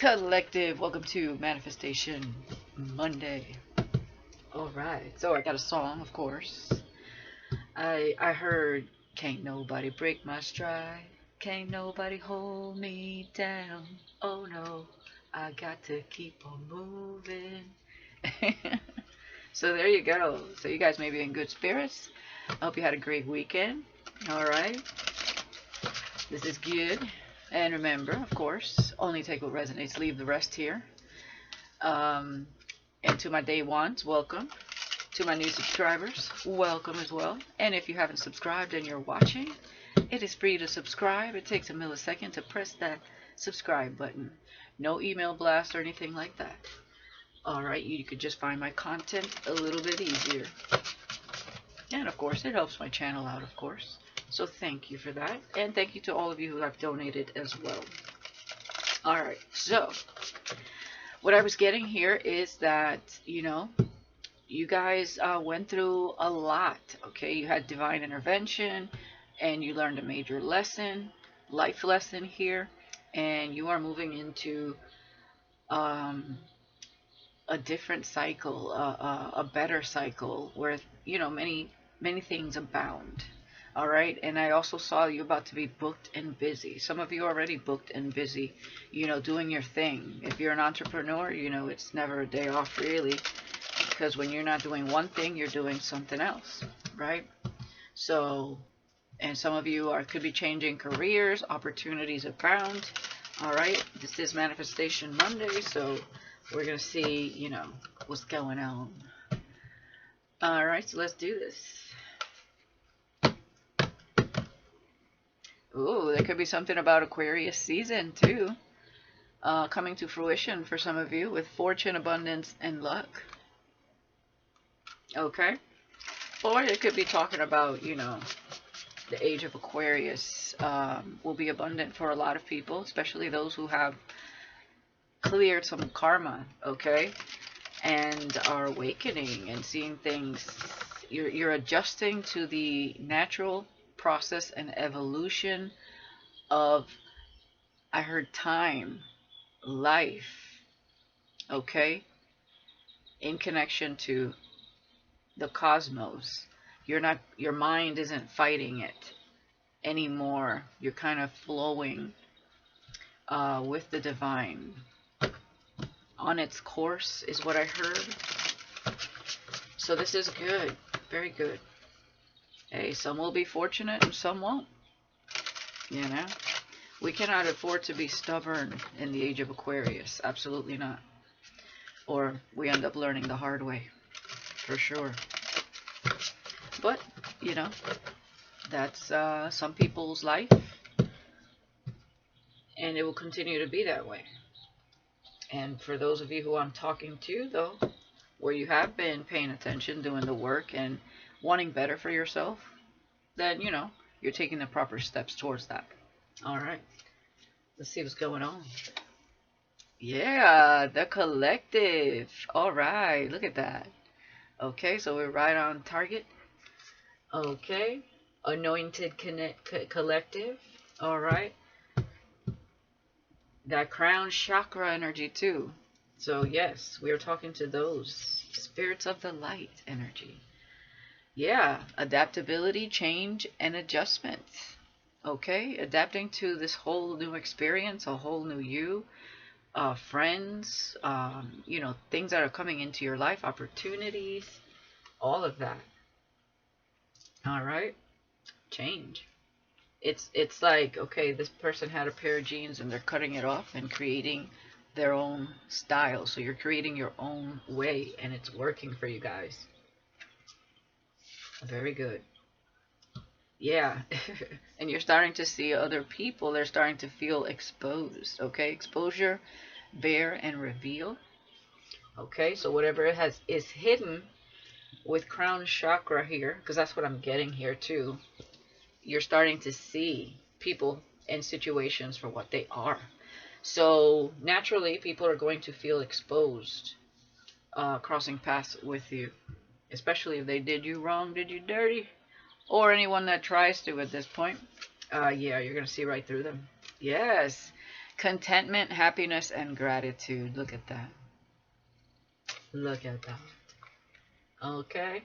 Collective, welcome to Manifestation Monday. Alright, so I got a song, of course. I heard, can't nobody break my stride, can't nobody hold me down. Oh no, I got to keep on moving. So there you go. So you guys may be in good spirits. I hope you had a great weekend. Alright, this is good. And remember, of course, only take what resonates, leave the rest here. And to my day ones, welcome. To my new subscribers, welcome as well. And if you haven't subscribed and you're watching, it is free to subscribe. It takes a millisecond to press that subscribe button. No email blast or anything like that. Alright, you could just find my content a little bit easier. And of course, it helps my channel out, of course. So thank you for that. And thank you to all of you who have donated as well. Alright, so what I was getting here is that, you guys went through a lot, okay? You had divine intervention, and you learned a major lesson, life lesson here, and you are moving into a different cycle, a better cycle, where, many things abound. All right, and I also saw you about to be booked and busy. Some of you are already booked and busy, doing your thing. If you're an entrepreneur, it's never a day off really, because when you're not doing one thing, you're doing something else, right? So, and some of you could be changing careers, opportunities abound. All right, this is Manifestation Monday, so we're going to see, what's going on. All right, so let's do this. Ooh, there could be something about Aquarius season too, coming to fruition for some of you with fortune, abundance, and luck. Okay, or it could be talking about, the age of Aquarius will be abundant for a lot of people, especially those who have cleared some karma, okay, and are awakening and seeing things. You're adjusting to the natural process and evolution of, I heard, time, life, okay, in connection to the cosmos. Your mind isn't fighting it anymore. You're kind of flowing with the divine on its course, is what I heard. So this is good, very good. Hey, some will be fortunate and some won't. We cannot afford to be stubborn in the age of Aquarius. Absolutely not. Or we end up learning the hard way, for sure. But, that's some people's life. And it will continue to be that way. And for those of you who I'm talking to, though, where you have been paying attention, doing the work, and wanting better for yourself, then, you're taking the proper steps towards that. All right. Let's see what's going on. Yeah, the collective. All right. Look at that. Okay, so we're right on target. Okay. Anointed collective. All right. That crown chakra energy too. So yes, we are talking to those spirits of the light energy. Yeah, adaptability, change, and adjustment. Okay, adapting to this whole new experience, a whole new you, friends, things that are coming into your life, opportunities, all of that. All right, change. It's like, okay, this person had a pair of jeans and they're cutting it off and creating their own style. So you're creating your own way, and it's working for you guys. Very good. Yeah. And you're starting to see other people. They're starting to feel exposed. Okay. Exposure, bare, and reveal. Okay. So whatever it is hidden with crown chakra here, because that's what I'm getting here too. You're starting to see people and situations for what they are. So naturally, people are going to feel exposed crossing paths with you. Especially if they did you wrong, did you dirty, or anyone that tries to at this point. Yeah, you're going to see right through them. Yes, Contentment, happiness, and gratitude. Look at that. Look at that. Okay.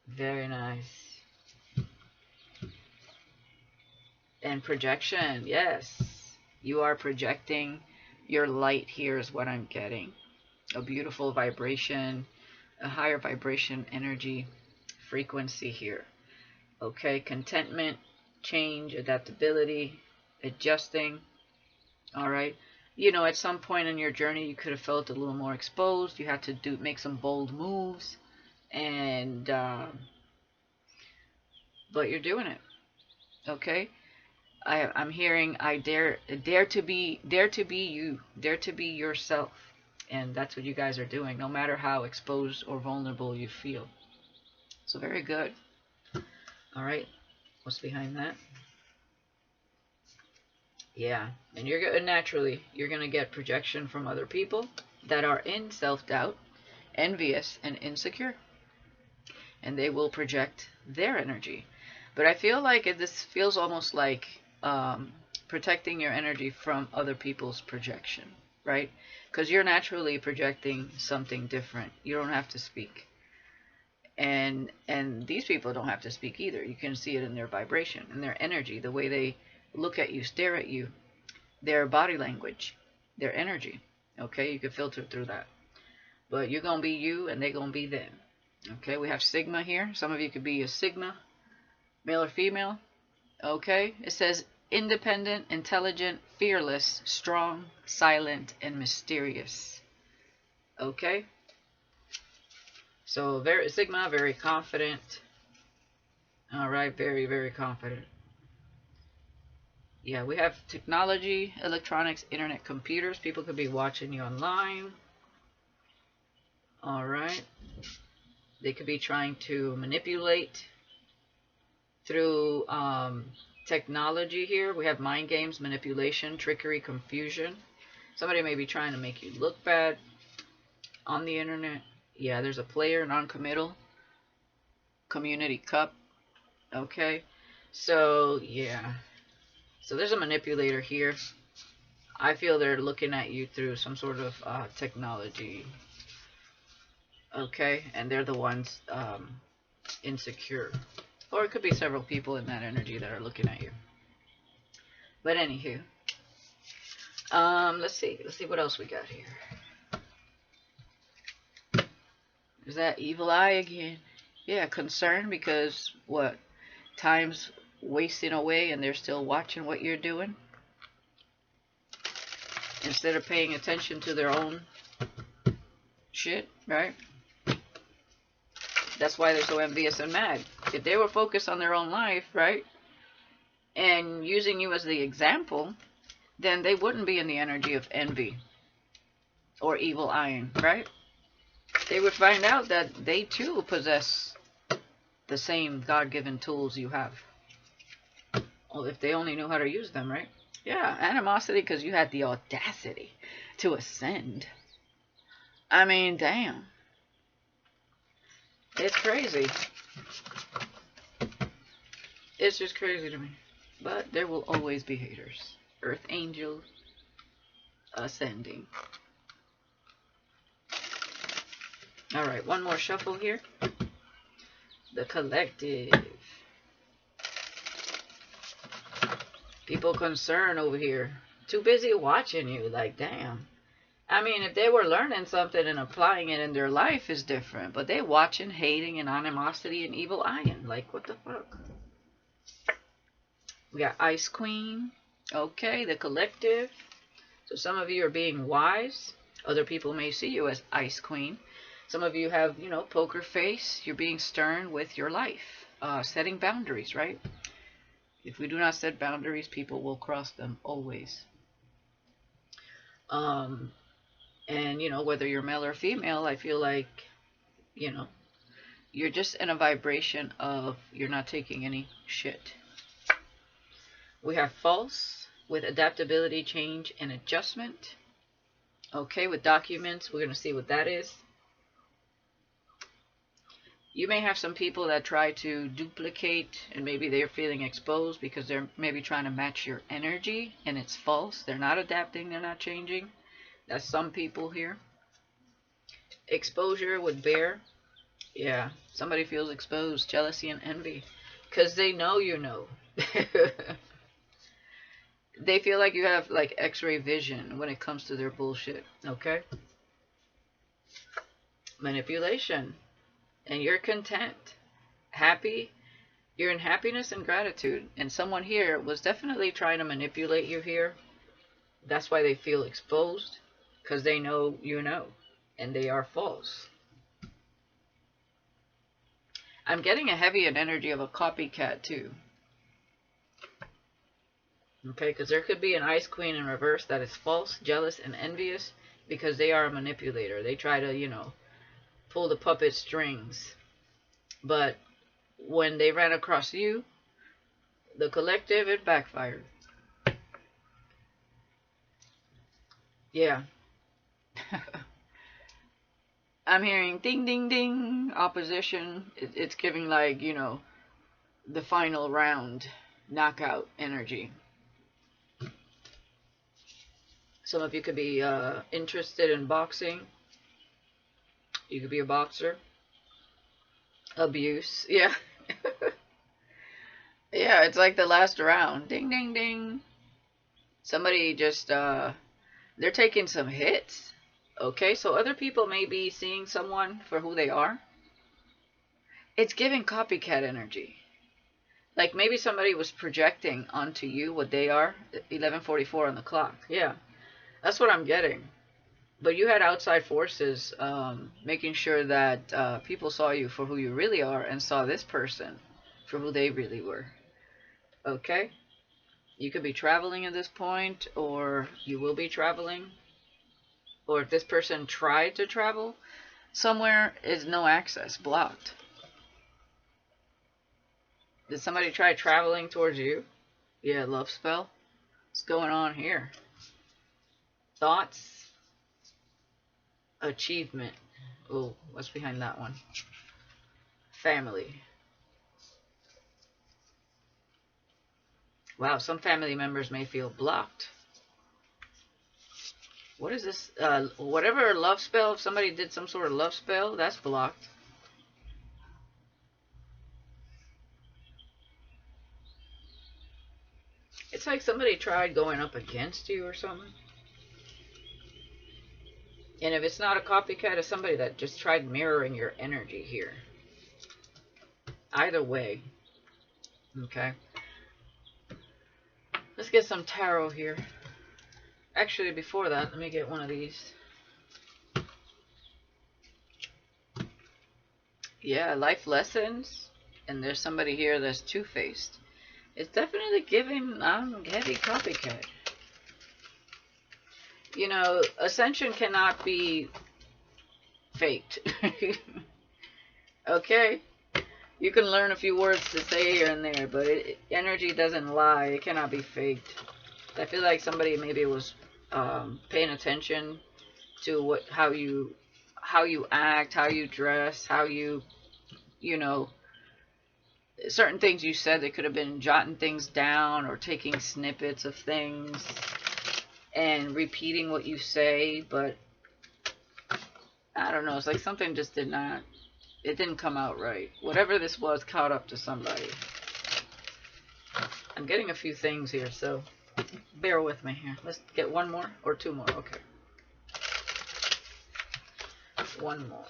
Very nice. And projection. Yes. You are projecting your light here is what I'm getting. A beautiful vibration, a higher vibration energy frequency here. Okay. Contentment, change, adaptability, adjusting. All right. You know, at some point in your journey, you could have felt a little more exposed. You had to make some bold moves, and but you're doing it. Okay. I'm hearing I dare to be you, dare to be yourself, and that's what you guys are doing. No matter how exposed or vulnerable you feel. So very good. All right. What's behind that? Yeah, and naturally you're gonna get projection from other people that are in self-doubt, envious, and insecure, and they will project their energy. But I feel like this feels almost like protecting your energy from other people's projection, right? Because you're naturally projecting something different. You don't have to speak, and these people don't have to speak either. You can see it in their vibration, in their energy, the way they look at you, stare at you, their body language, their energy. Okay, you can filter through that. But you're going to be you and they're going to be them. Okay, we have Sigma here. Some of you could be a Sigma, male or female. Okay, it says independent, intelligent, fearless, strong, silent, and mysterious. Okay, so very Sigma, very confident. All right, very, very confident. Yeah, we have technology, electronics, internet, computers. People could be watching you online. All right. They could be trying to manipulate through technology here. We have mind games, manipulation, trickery, confusion. Somebody may be trying to make you look bad on the internet. Yeah, there's a player, non-committal, community cup. Okay. So, yeah. So there's a manipulator here. I feel they're looking at you through some sort of technology. Okay, and they're the ones insecure. Or it could be several people in that energy that are looking at you. But anywho, let's see what else we got here. Is that evil eye again? Yeah, concern because what? Time's wasting away and they're still watching what you're doing instead of paying attention to their own shit, right? That's why they're so envious and mad. If they were focused on their own life, right, and using you as the example, then they wouldn't be in the energy of envy or evil eyeing, right? They would find out that they too possess the same God-given tools you have. Well, if they only knew how to use them, right? Yeah, animosity because you had the audacity to ascend. I mean, damn. It's crazy. It's just crazy to me. But there will always be haters. Earth angels ascending. Alright, one more shuffle here. The collective. People concerned over here. Too busy watching you. Like, damn. I mean, if they were learning something and applying it in their life is different. But they watching, hating, and animosity and evil eyeing. Like, what the fuck? We got Ice Queen. Okay, the collective. So some of you are being wise. Other people may see you as Ice Queen. Some of you have, you know, poker face. You're being stern with your life. Setting boundaries, right? If we do not set boundaries, people will cross them always. And, you know, whether you're male or female, I feel like, you know, you're just in a vibration of you're not taking any shit. We have false with adaptability, change, and adjustment. Okay, with documents, we're going to see what that is. You may have some people that try to duplicate, and maybe they're feeling exposed because they're maybe trying to match your energy, and it's false. They're not adapting, they're not changing. That's some people here. Exposure with bear. Yeah, somebody feels exposed, jealousy and envy, because they know you know. They feel like you have like x-ray vision when it comes to their bullshit, okay? Manipulation. And you're content, happy. You're in happiness and gratitude. And someone here was definitely trying to manipulate you here. That's why they feel exposed, because they know you know, and they are false. I'm getting a heavy energy of a copycat too. Okay, because there could be an Ice Queen in reverse that is false, jealous, and envious, because they are a manipulator. They try to, you know, pull the puppet strings. But when they ran across you, the collective, it backfired. Yeah. I'm hearing ding, ding, ding, opposition. It's giving like, you know, the final round knockout energy. Some of you could be interested in boxing. You could be a boxer. Abuse. Yeah. Yeah, it's like the last round. Ding, ding, ding. Somebody just, they're taking some hits. Okay, so other people may be seeing someone for who they are. It's giving copycat energy. Like maybe somebody was projecting onto you what they are. 11:44 on the clock. Yeah, that's what I'm getting. But you had outside forces making sure that people saw you for who you really are and saw this person for who they really were. Okay? You could be traveling at this point, or you will be traveling. Or if this person tried to travel, somewhere is no access, blocked. Did somebody try traveling towards you? Yeah, love spell. What's going on here? Thoughts? Achievement. Oh, what's behind that one? Family. Wow, some family members may feel blocked. What is this? Whatever love spell, if somebody did some sort of love spell, that's blocked. It's like somebody tried going up against you or something. And if it's not a copycat, it's somebody that just tried mirroring your energy here. Either way. Okay. Let's get some tarot here. Actually, before that, let me get one of these. Yeah, life lessons. And there's somebody here that's two-faced. It's definitely giving heavy copycat. You know, ascension cannot be faked. Okay? You can learn a few words to say here and there, but energy doesn't lie. It cannot be faked. I feel like somebody maybe was paying attention to how you act, how you dress, how you know, certain things you said. They could have been jotting things down or taking snippets of things and repeating what you say, but I don't know. It's like something just it didn't come out right. Whatever this was caught up to somebody. I'm getting a few things here, so bear with me here. Let's get one more or two more. Okay. One more.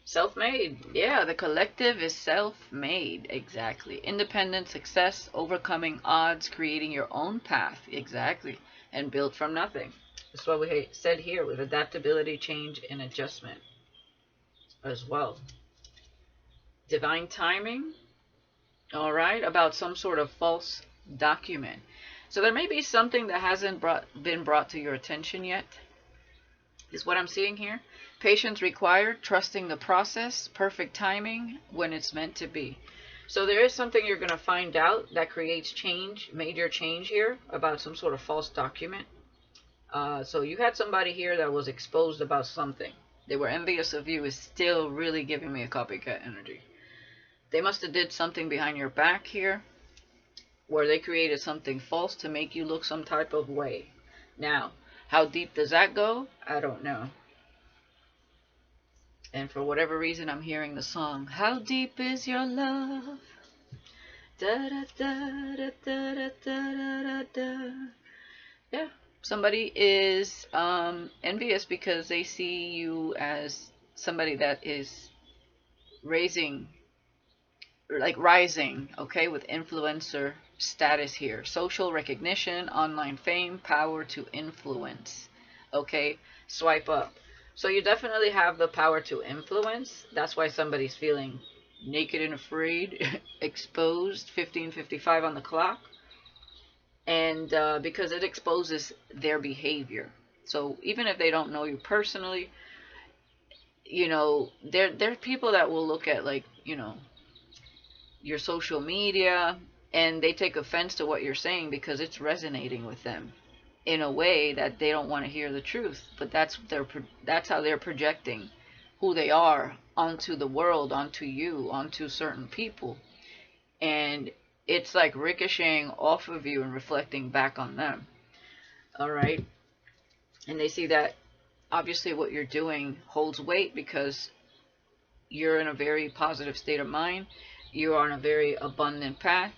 Self-made. Yeah, the collective is self-made. Exactly. Independent success, overcoming odds, creating your own path. Exactly. And built from nothing. That's what we said here with adaptability, change, and adjustment as well. Divine timing. All right. About some sort of false document. So there may be something that hasn't been brought to your attention yet. Is what I'm seeing here. Patience required, trusting the process, perfect timing when it's meant to be. So there is something you're going to find out that creates change, major change here, about some sort of false document. So you had somebody here that was exposed about something. They were envious of you, is still really giving me a copycat energy. They must have did something behind your back here, where they created something false to make you look some type of way. Now, how deep does that go? I don't know. And for whatever reason, I'm hearing the song, How Deep Is Your Love? Da da da da da da da da. Yeah, somebody is envious because they see you as somebody that is rising, okay, with influencer status here. Social recognition, online fame, power to influence. Okay, swipe up. So you definitely have the power to influence. That's why somebody's feeling naked and afraid, exposed, 15:55 on the clock. And because it exposes their behavior. So even if they don't know you personally, you know, there are people that will look at, like, you know, your social media, and they take offense to what you're saying because it's resonating with them in a way that they don't want to hear the truth. But that's how they're projecting who they are onto the world, onto you, onto certain people. And it's like ricocheting off of you and reflecting back on them. All right. And they see that obviously what you're doing holds weight because you're in a very positive state of mind. You are on a very abundant path.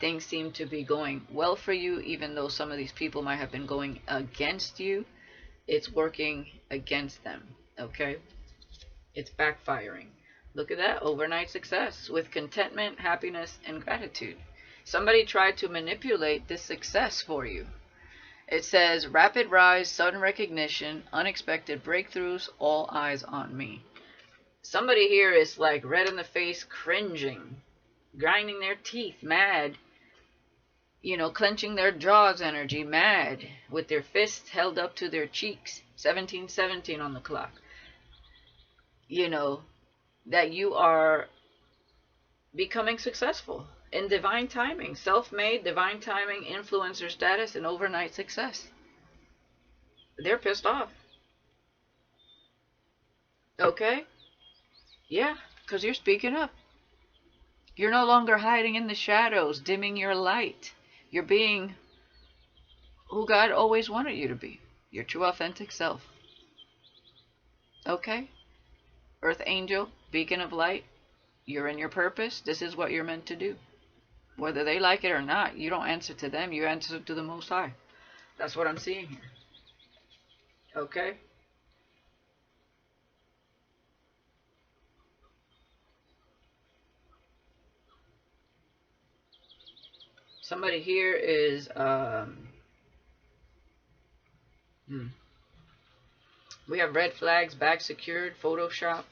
Things seem to be going well for you, even though some of these people might have been going against you. It's working against them. Okay. It's backfiring. Look at that. Overnight success with contentment, happiness, and gratitude. Somebody tried to manipulate this success for you. It says, rapid rise, sudden recognition, unexpected breakthroughs, all eyes on me. Somebody here is like red in the face, cringing, grinding their teeth, mad, you know, clenching their jaws energy, mad, with their fists held up to their cheeks, 17:17 on the clock. You know, that you are becoming successful in divine timing, self-made, divine timing, influencer status, and overnight success. They're pissed off. Okay? Yeah, because you're speaking up. You're no longer hiding in the shadows, dimming your light. You're being who God always wanted you to be, your true authentic self. Okay? Earth angel, beacon of light, you're in your purpose. This is what you're meant to do. Whether they like it or not, you don't answer to them, you answer to the Most High. That's what I'm seeing here. Okay? Somebody here is, we have red flags, bag secured, Photoshop,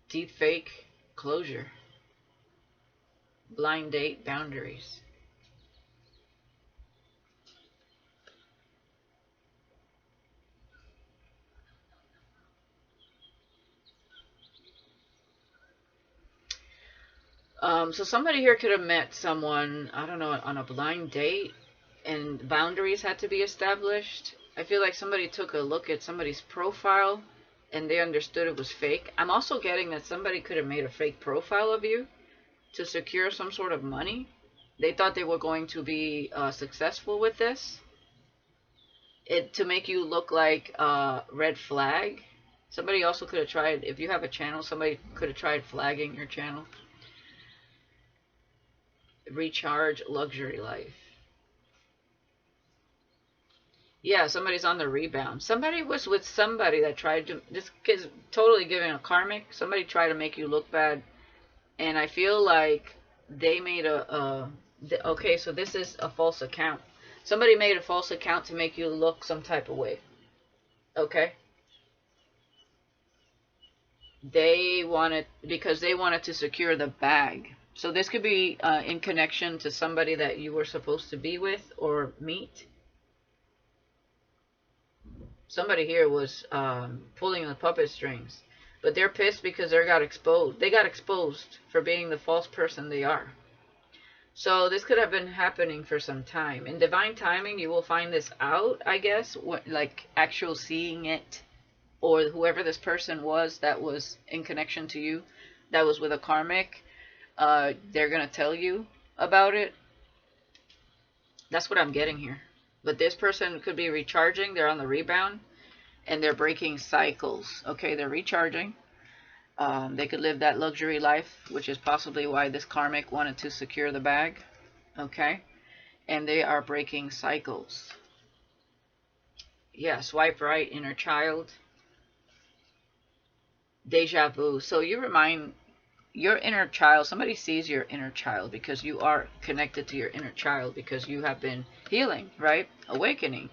deep fake, closure, blind date, boundaries. So somebody here could have met someone, I don't know, on a blind date, and boundaries had to be established. I feel like somebody took a look at somebody's profile and they understood it was fake. I'm also getting that somebody could have made a fake profile of you to secure some sort of money. They thought they were going to be successful with this. To make you look like a red flag. Somebody also could have tried, if you have a channel, somebody could have tried flagging your channel. Recharge, luxury life. Yeah, somebody's on the rebound. Somebody was with somebody that tried to, this kid's totally giving a karmic. Somebody tried to make you look bad. And I feel like they made okay, so this is a false account. Somebody made a false account to make you look some type of way. Okay? Because they wanted to secure the bag. So this could be in connection to somebody that you were supposed to be with or meet. Somebody here was pulling the puppet strings. But they're pissed because they got exposed. They got exposed for being the false person they are. So this could have been happening for some time. In divine timing, you will find this out, I guess, like actual seeing it, or whoever this person was that was in connection to you, that was with a karmic, they're going to tell you about it. That's what I'm getting here. But this person could be recharging. They're on the rebound, and they're breaking cycles. Okay, they're recharging. They could live that luxury life, which is possibly why this karmic wanted to secure the bag. Okay, and they are breaking cycles. Yeah, swipe right, inner child. Deja vu. So you remind your inner child, somebody sees your inner child because you are connected to your inner child because you have been healing, right? Awakening.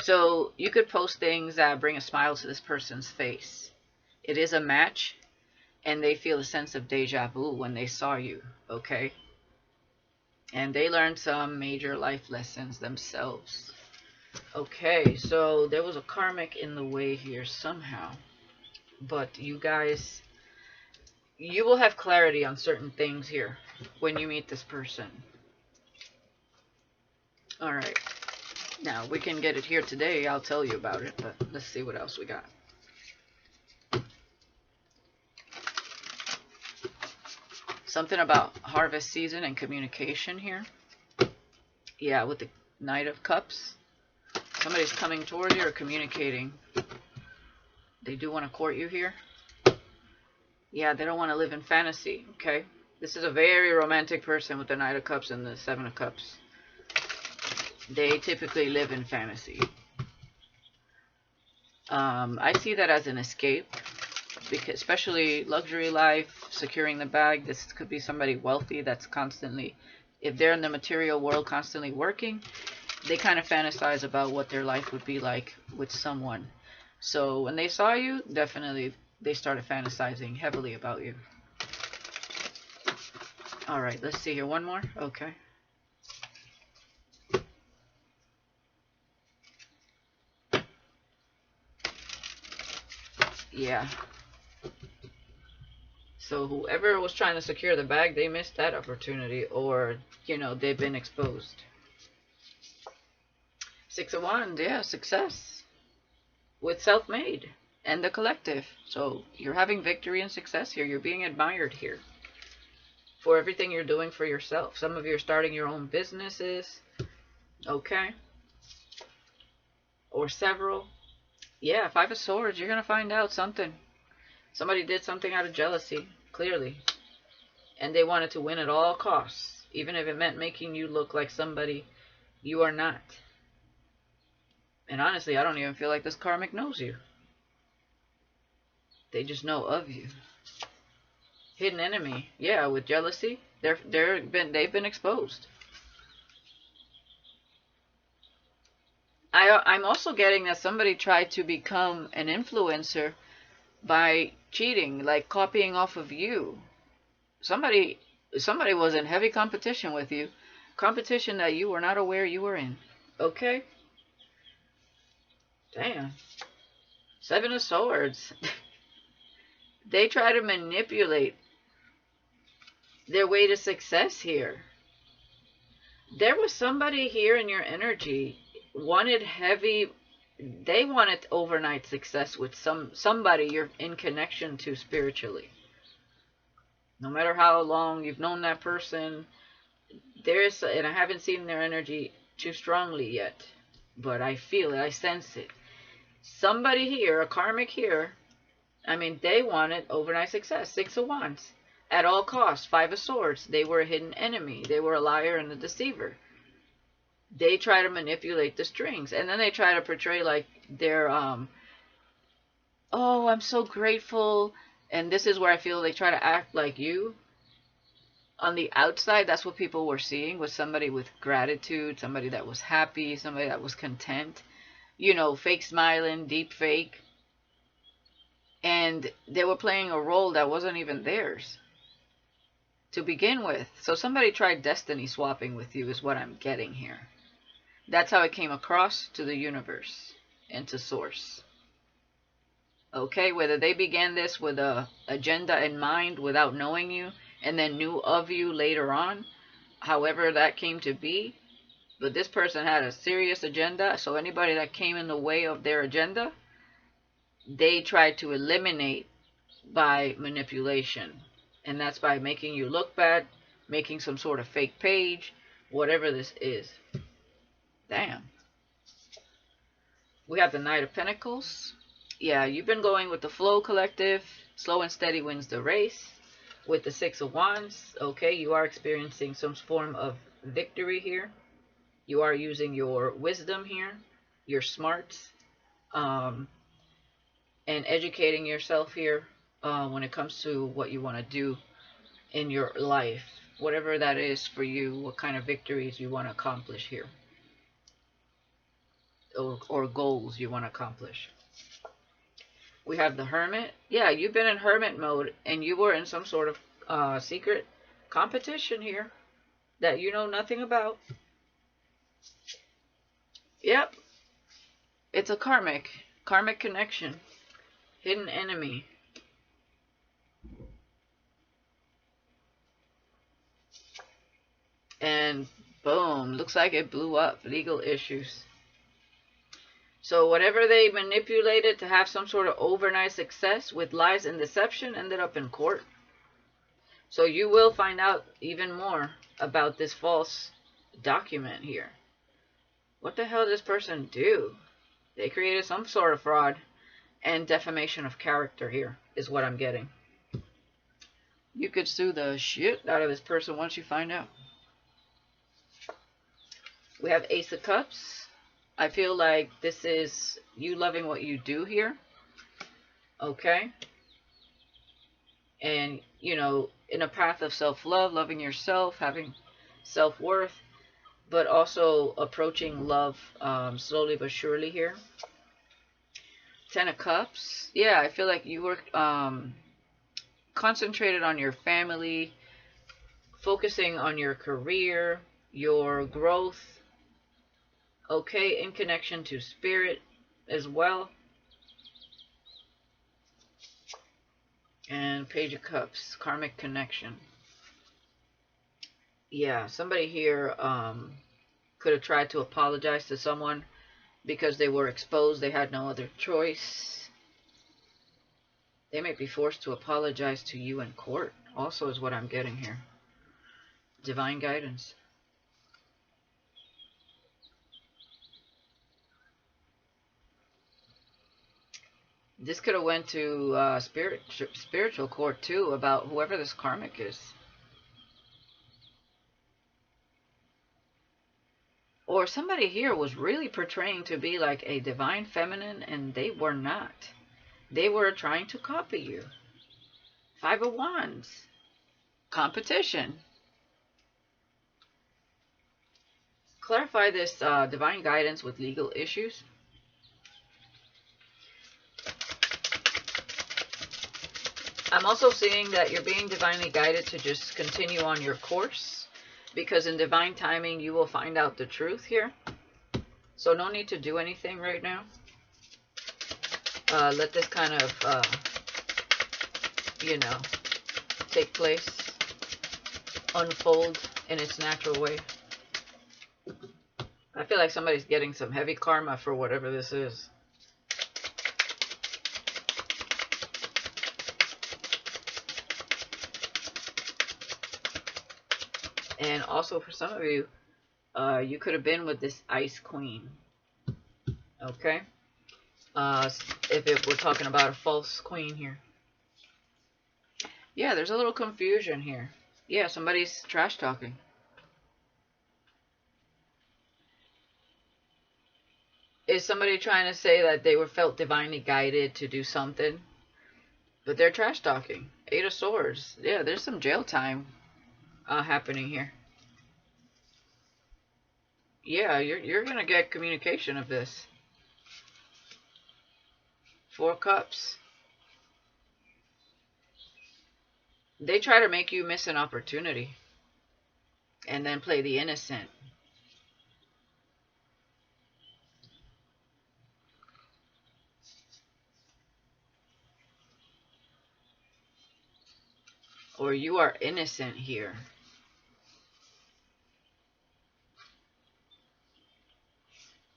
So you could post things that bring a smile to this person's face. It is a match, and they feel a sense of deja vu when they saw you, okay? And they learned some major life lessons themselves. Okay, so there was a karmic in the way here somehow. But you guys, you will have clarity on certain things here when you meet this person. Alright. Now, we can get it here today. I'll tell you about it, but let's see what else we got. Something about harvest season and communication here. Yeah, with the Knight of Cups. Somebody's coming toward you or communicating. They do want to court you here. Yeah, they don't want to live in fantasy, okay? This is a very romantic person with the Knight of Cups and the Seven of Cups. They typically live in fantasy. I see that as an escape, because especially luxury life, securing the bag. This could be somebody wealthy that's constantly, if they're in the material world constantly working, they kind of fantasize about what their life would be like with someone. So when they saw you, definitely they started fantasizing heavily about you. Alright, let's see here. One more? Okay. Yeah. So whoever was trying to secure the bag, they missed that opportunity, or, you know, they've been exposed. Six of Wands, yeah, success. With self-made and the collective. So you're having victory and success here. You're being admired here for everything you're doing for yourself. Some of you are starting your own businesses. Okay. Or several. Yeah, Five of Swords. You're going to find out something. Somebody did something out of jealousy, clearly. And they wanted to win at all costs. Even if it meant making you look like somebody you are not. And honestly, I don't even feel like this karmic knows you. They just know of you. Hidden enemy. Yeah, with jealousy, they've been exposed. I'm also getting that somebody tried to become an influencer by cheating, like copying off of you. Somebody was in heavy competition with you. Competition that you were not aware you were in. Okay? Damn. Seven of Swords. They try to manipulate their way to success here. There was somebody here in your energy wanted heavy. They wanted overnight success with somebody you're in connection to spiritually. No matter how long you've known that person, and I haven't seen their energy too strongly yet, but I feel it, I sense it. Somebody here, a karmic here, I mean, they wanted overnight success. Six of Wands. At all costs. Five of Swords. They were a hidden enemy. They were a liar and a deceiver. They try to manipulate the strings. And then they try to portray like they're, oh, I'm so grateful. And this is where I feel they try to act like you. On the outside, that's what people were seeing, was somebody with gratitude, somebody that was happy, somebody that was content. You know, fake smiling, deep fake. And they were playing a role that wasn't even theirs to begin with. So somebody tried destiny swapping with you is what I'm getting here. That's how it came across to the universe. into source. Okay, whether they began this with a agenda in mind without knowing you, and then knew of you later on, however that came to be, but this person had a serious agenda, so anybody that came in the way of their agenda, they tried to eliminate by manipulation. And that's by making you look bad, making some sort of fake page, whatever this is. Damn. We have the Knight of Pentacles. Yeah, you've been going with the flow collective. Slow and steady wins the race. With the Six of Wands, okay, you are experiencing some form of victory here. You are using your wisdom here, your smarts, and educating yourself here when it comes to what you want to do in your life. Whatever that is for you, what kind of victories you want to accomplish here. Or goals you want to accomplish. We have the Hermit. Yeah, you've been in Hermit mode, and you were in some sort of secret competition here that you know nothing about. Yep. It's a karmic connection. Hidden enemy. And boom, looks like it blew up. Legal issues. So whatever they manipulated to have some sort of overnight success with lies and deception ended up in court. So you will find out even more about this false document here. What the hell did this person do? They created some sort of fraud and defamation of character here, is what I'm getting. You could sue the shit out of this person once you find out. We have Ace of Cups. I feel like this is you loving what you do here. Okay? And, you know, in a path of self-love, loving yourself, having self-worth, but also approaching love slowly but surely here. Ten of Cups. Yeah, I feel like you were concentrated on your family, focusing on your career, your growth. Okay, in connection to spirit as well. And Page of Cups, karmic connection. Yeah, somebody here could have tried to apologize to someone because they were exposed. They had no other choice. They may be forced to apologize to you in court, also is what I'm getting here. Divine guidance. This could have went to spiritual court too, about whoever this karmic is. Or somebody here was really portraying to be like a divine feminine, and they were not. They were trying to copy you. Five of Wands. Competition. Clarify this divine guidance with legal issues. I'm also seeing that you're being divinely guided to just continue on your course, because in divine timing you will find out the truth here. So no need to do anything right now. Let this kind of, you know, take place, unfold in its natural way. I feel like somebody's getting some heavy karma for whatever this is. And also for some of you, you could have been with this Ice Queen. Okay? If we're talking about a false queen here. Yeah, there's a little confusion here. Yeah, somebody's trash talking. Is somebody trying to say that they were felt divinely guided to do something? But they're trash talking. Eight of Swords. Yeah, there's some jail time happening here. Yeah, you're gonna get communication of this. Four Cups. They try to make you miss an opportunity and then play the innocent. or you are innocent here.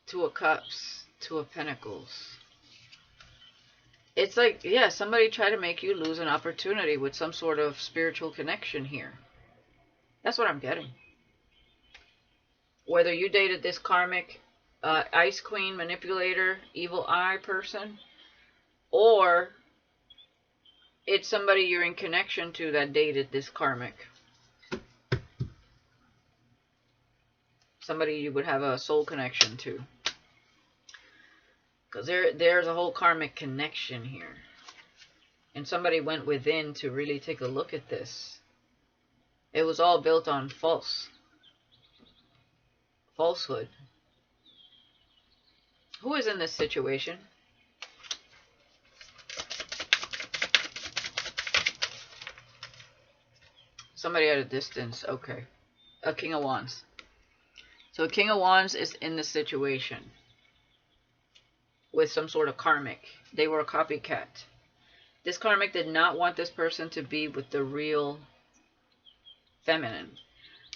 Two of Cups, Two of Pentacles. It's like, yeah, somebody tried to make you lose an opportunity with some sort of spiritual connection here. That's what I'm getting. Whether you dated this karmic ice queen, manipulator, evil eye person, or it's somebody you're in connection to that dated this karmic. Somebody you would have a soul connection to. Because there's a whole karmic connection here. And somebody went within to really take a look at this. It was all built on falsehood. Who is in this situation? Somebody at a distance. Okay. A King of Wands. So a King of Wands is in this situation with some sort of karmic. They were a copycat. This karmic did not want this person to be with the real feminine.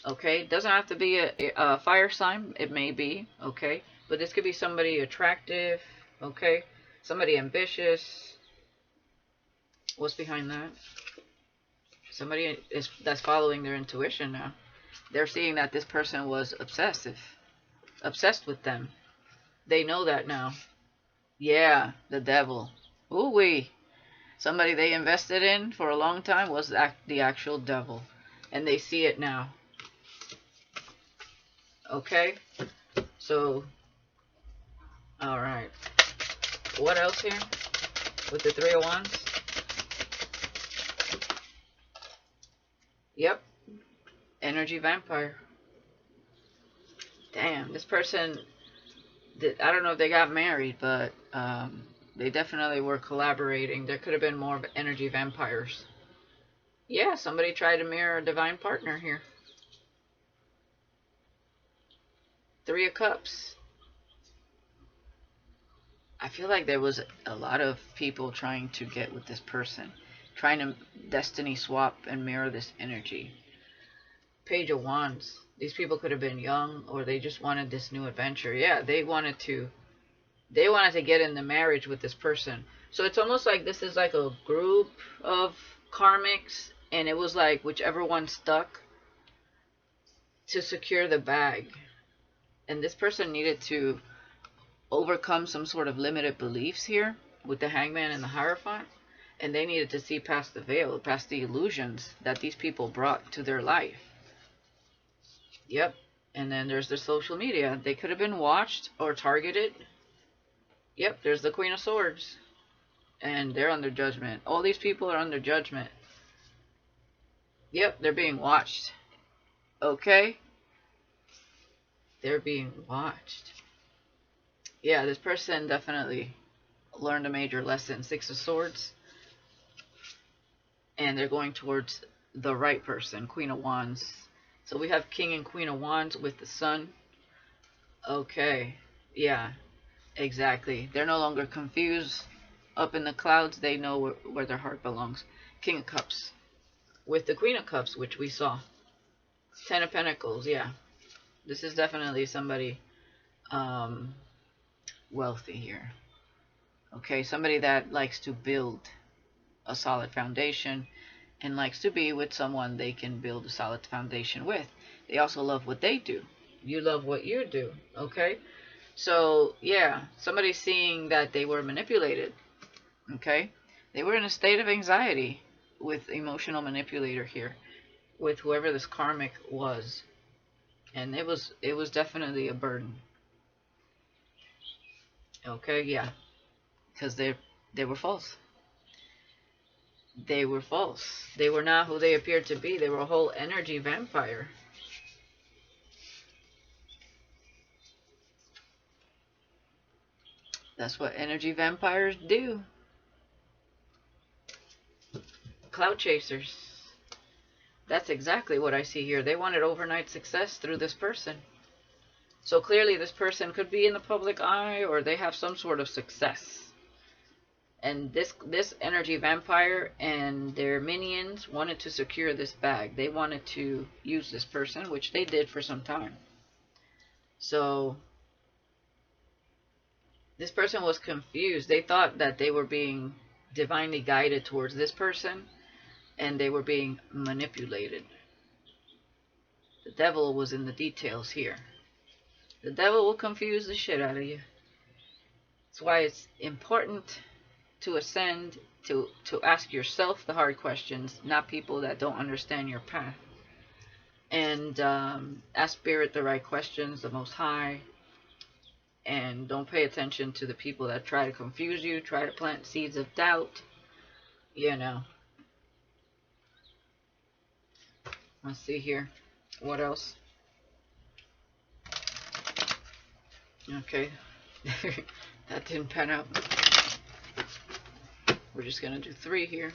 Okay, it doesn't have to be a fire sign. It may be, okay, but this could be somebody attractive, okay, somebody ambitious. What's behind that? Somebody that's following their intuition now. They're seeing that this person was obsessed with them. They know that now. Yeah, the devil. Ooh-wee. Somebody they invested in for a long time was the actual devil. And they see it now. Okay? So, alright. What else here? With the Three of Wands? Yep. Energy vampire. Damn, this person, I don't know if they got married, but they definitely were collaborating. There could have been more energy vampires. Yeah, somebody tried to mirror a divine partner here. Three of Cups. I feel like there was a lot of people trying to get with this person. Trying to destiny swap and mirror this energy. Page of Wands. These people could have been young, or they just wanted this new adventure. Yeah, they wanted to get in the marriage with this person. So it's almost like this is like a group of karmics, and it was like whichever one stuck to secure the bag. And this person needed to overcome some sort of limited beliefs here with the Hangman and the Hierophant. And they needed to see past the veil, past the illusions that these people brought to their life. Yep. And then there's the social media. They could have been watched or targeted. Yep, there's the Queen of Swords. And they're under judgment. All these people are under judgment. Yep, they're being watched. Okay? They're being watched. Yeah, this person definitely learned a major lesson. Six of Swords. And they're going towards the right person. Queen of Wands. So we have King and Queen of Wands with the Sun. Okay. Yeah. Exactly. They're no longer confused. Up in the clouds, they know where their heart belongs. King of Cups. With the Queen of Cups, which we saw. Ten of Pentacles. Yeah. This is definitely somebody wealthy here. Okay. Somebody that likes to build a solid foundation and likes to be with someone they can build a solid foundation with. They also love what they do. You love what you do. Okay. So, yeah, somebody's seeing that they were manipulated, okay? They were in a state of anxiety with emotional manipulator here, with whoever this karmic was. And it was definitely a burden. Okay, yeah, because they were false. They were false. They were not who they appeared to be. They were a whole energy vampire. That's what energy vampires do. Cloud chasers. That's exactly what I see here. They wanted overnight success through this person. So clearly this person could be in the public eye, or they have some sort of success. And this energy vampire and their minions wanted to secure this bag. They wanted to use this person, which they did for some time. So this person was confused. They thought that they were being divinely guided towards this person, and they were being manipulated. The devil was in the details here. The devil will confuse the shit out of you. That's why it's important to ascend, to ask yourself the hard questions, not people that don't understand your path. And ask Spirit the right questions, the Most High. And don't pay attention to the people that try to confuse you, try to plant seeds of doubt. You know. Let's see here. What else? Okay. That didn't pan out. We're just going to do 3 here.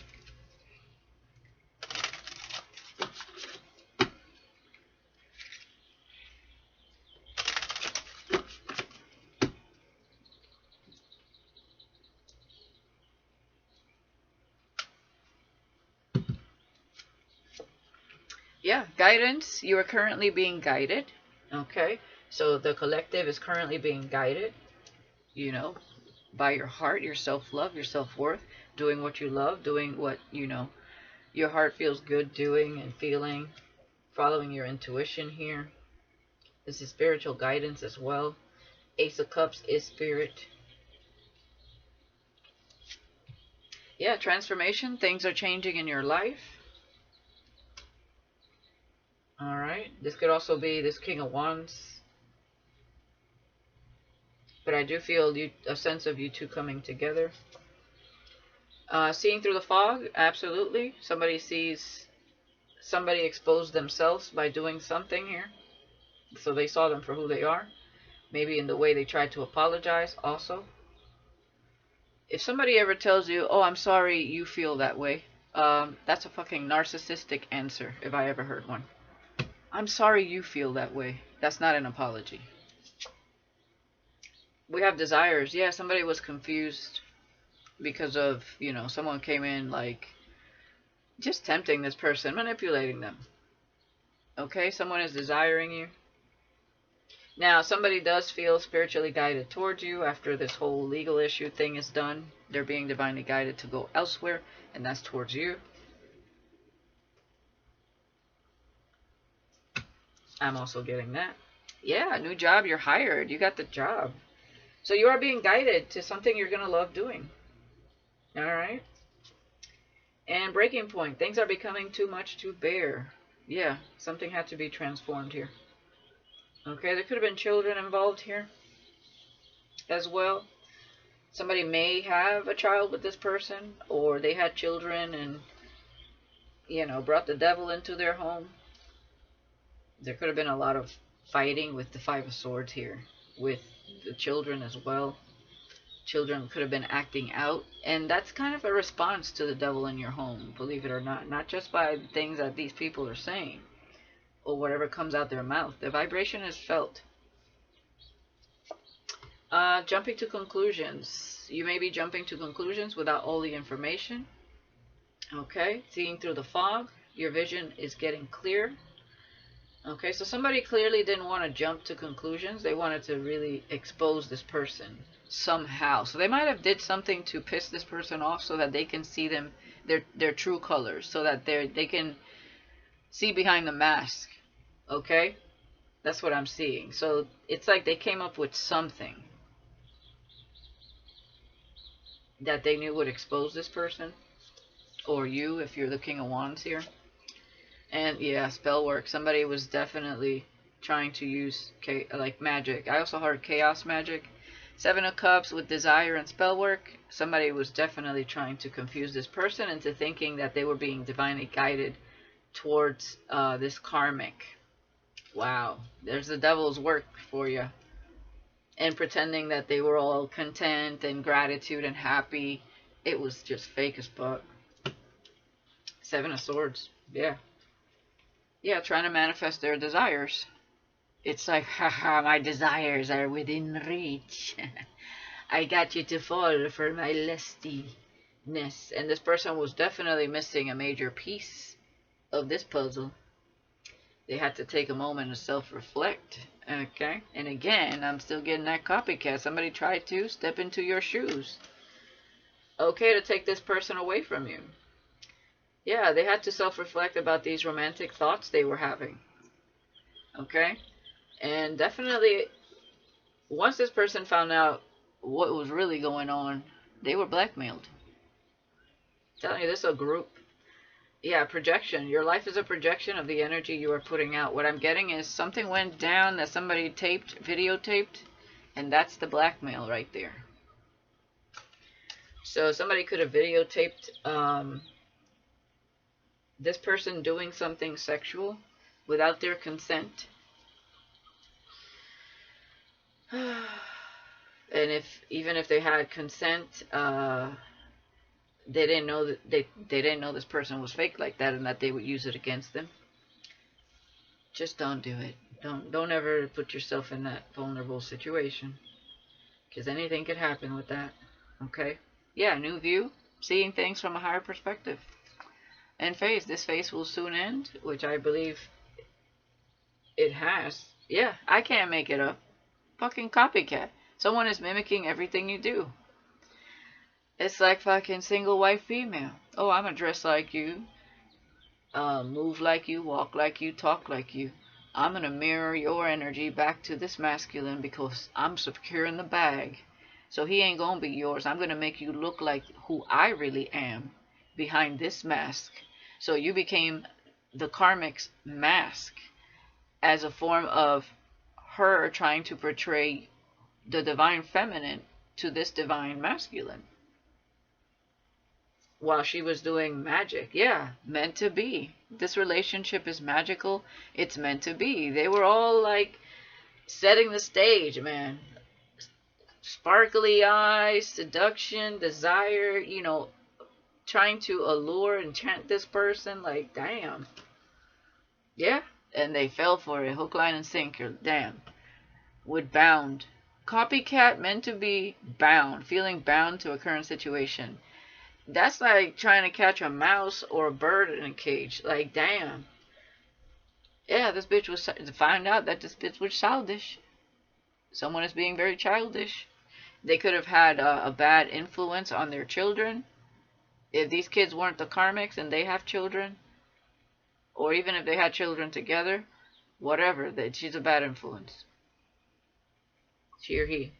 Yeah, guidance. You are currently being guided. Okay. So the collective is currently being guided, you know, by your heart, your self-love, your self-worth, doing what you love, doing what, you know, your heart feels good doing and feeling, following your intuition here. This is spiritual guidance as well. Ace of Cups is spirit. Yeah, transformation. Things are changing in your life. Alright. This could also be this King of Wands. But I do feel a sense of you two coming together. Seeing through the fog. Absolutely. Somebody exposed themselves by doing something here. So they saw them for who they are. Maybe in the way they tried to apologize also. If somebody ever tells you, oh, I'm sorry you feel that way, that's a fucking narcissistic answer if I ever heard one. I'm sorry you feel that way. That's not an apology. We have desires. Yeah, somebody was confused because of, you know, someone came in like just tempting this person, manipulating them. Okay, someone is desiring you. Now, somebody does feel spiritually guided towards you after this whole legal issue thing is done. They're being divinely guided to go elsewhere, and that's towards you. I'm also getting that. Yeah, new job, you're hired. You got the job. So you are being guided to something you're going to love doing. Alright? And breaking point. Things are becoming too much to bear. Yeah, something had to be transformed here. Okay, there could have been children involved here as well. Somebody may have a child with this person, or they had children and, you know, brought the devil into their home. There could have been a lot of fighting with the 5 of Swords here, with the children as well. Children could have been acting out, and that's kind of a response to the devil in your home, believe it or not just by the things that these people are saying, or whatever comes out their mouth. The vibration is felt. Jumping to conclusions. You may be jumping to conclusions without all the information. Okay, seeing through the fog. Your vision is getting clear. Okay, so somebody clearly didn't want to jump to conclusions. They wanted to really expose this person somehow. So they might have did something to piss this person off so that they can see them, their true colors, so that they can see behind the mask. Okay? That's what I'm seeing. So it's like they came up with something that they knew would expose this person, or you if you're the King of Wands here. And yeah, spell work. Somebody was definitely trying to use like magic. I also heard chaos magic. 7 of Cups with desire and spell work. Somebody was definitely trying to confuse this person into thinking that they were being divinely guided towards this karmic. Wow, there's the devil's work for you. And pretending that they were all content and gratitude and happy. It was just fake as fuck. 7 of Swords. Yeah. Yeah, trying to manifest their desires. It's like, haha, my desires are within reach. I got you to fall for my lustiness. And this person was definitely missing a major piece of this puzzle. They had to take a moment to self-reflect. Okay? And again, I'm still getting that copycat. Somebody tried to step into your shoes. Okay to take this person away from you. Yeah, they had to self-reflect about these romantic thoughts they were having. Okay? And definitely, once this person found out what was really going on, they were blackmailed. I'm telling you, this is a group. Yeah, projection. Your life is a projection of the energy you are putting out. What I'm getting is something went down that somebody videotaped, and that's the blackmail right there. So somebody could have videotaped this person doing something sexual without their consent. And even if they had consent, they didn't know that they didn't know this person was fake like that, and that they would use it against them. Just don't do it. Don't ever put yourself in that vulnerable situation, because anything could happen with that. Okay? Yeah, new view, seeing things from a higher perspective. And phase. This phase will soon end, which I believe it has. Yeah, I can't make it up. Fucking copycat. Someone is mimicking everything you do. It's like fucking single white female. Oh, I'm gonna dress like you, move like you, walk like you, talk like you. I'm gonna mirror your energy back to this masculine because I'm secure in the bag. So he ain't gonna be yours. I'm gonna make you look like who I really am behind this mask. So you became the Karmic's mask as a form of her trying to portray the divine feminine to this divine masculine, while she was doing magic. Yeah, meant to be. This relationship is magical. It's meant to be. They were all like setting the stage, man. Sparkly eyes, seduction, desire, you know, trying to allure, enchant this person. Like, damn. Yeah, and they fell for it. Hook, line, and sinker. Damn. With bound. Copycat meant to be bound. Feeling bound to a current situation. That's like trying to catch a mouse or a bird in a cage. Like, damn. Yeah, this bitch was... Find out that this bitch was childish. Someone is being very childish. They could have had a bad influence on their children. If these kids weren't the Karmics and they have children, or even if they had children together, whatever, she's a bad influence. She or he.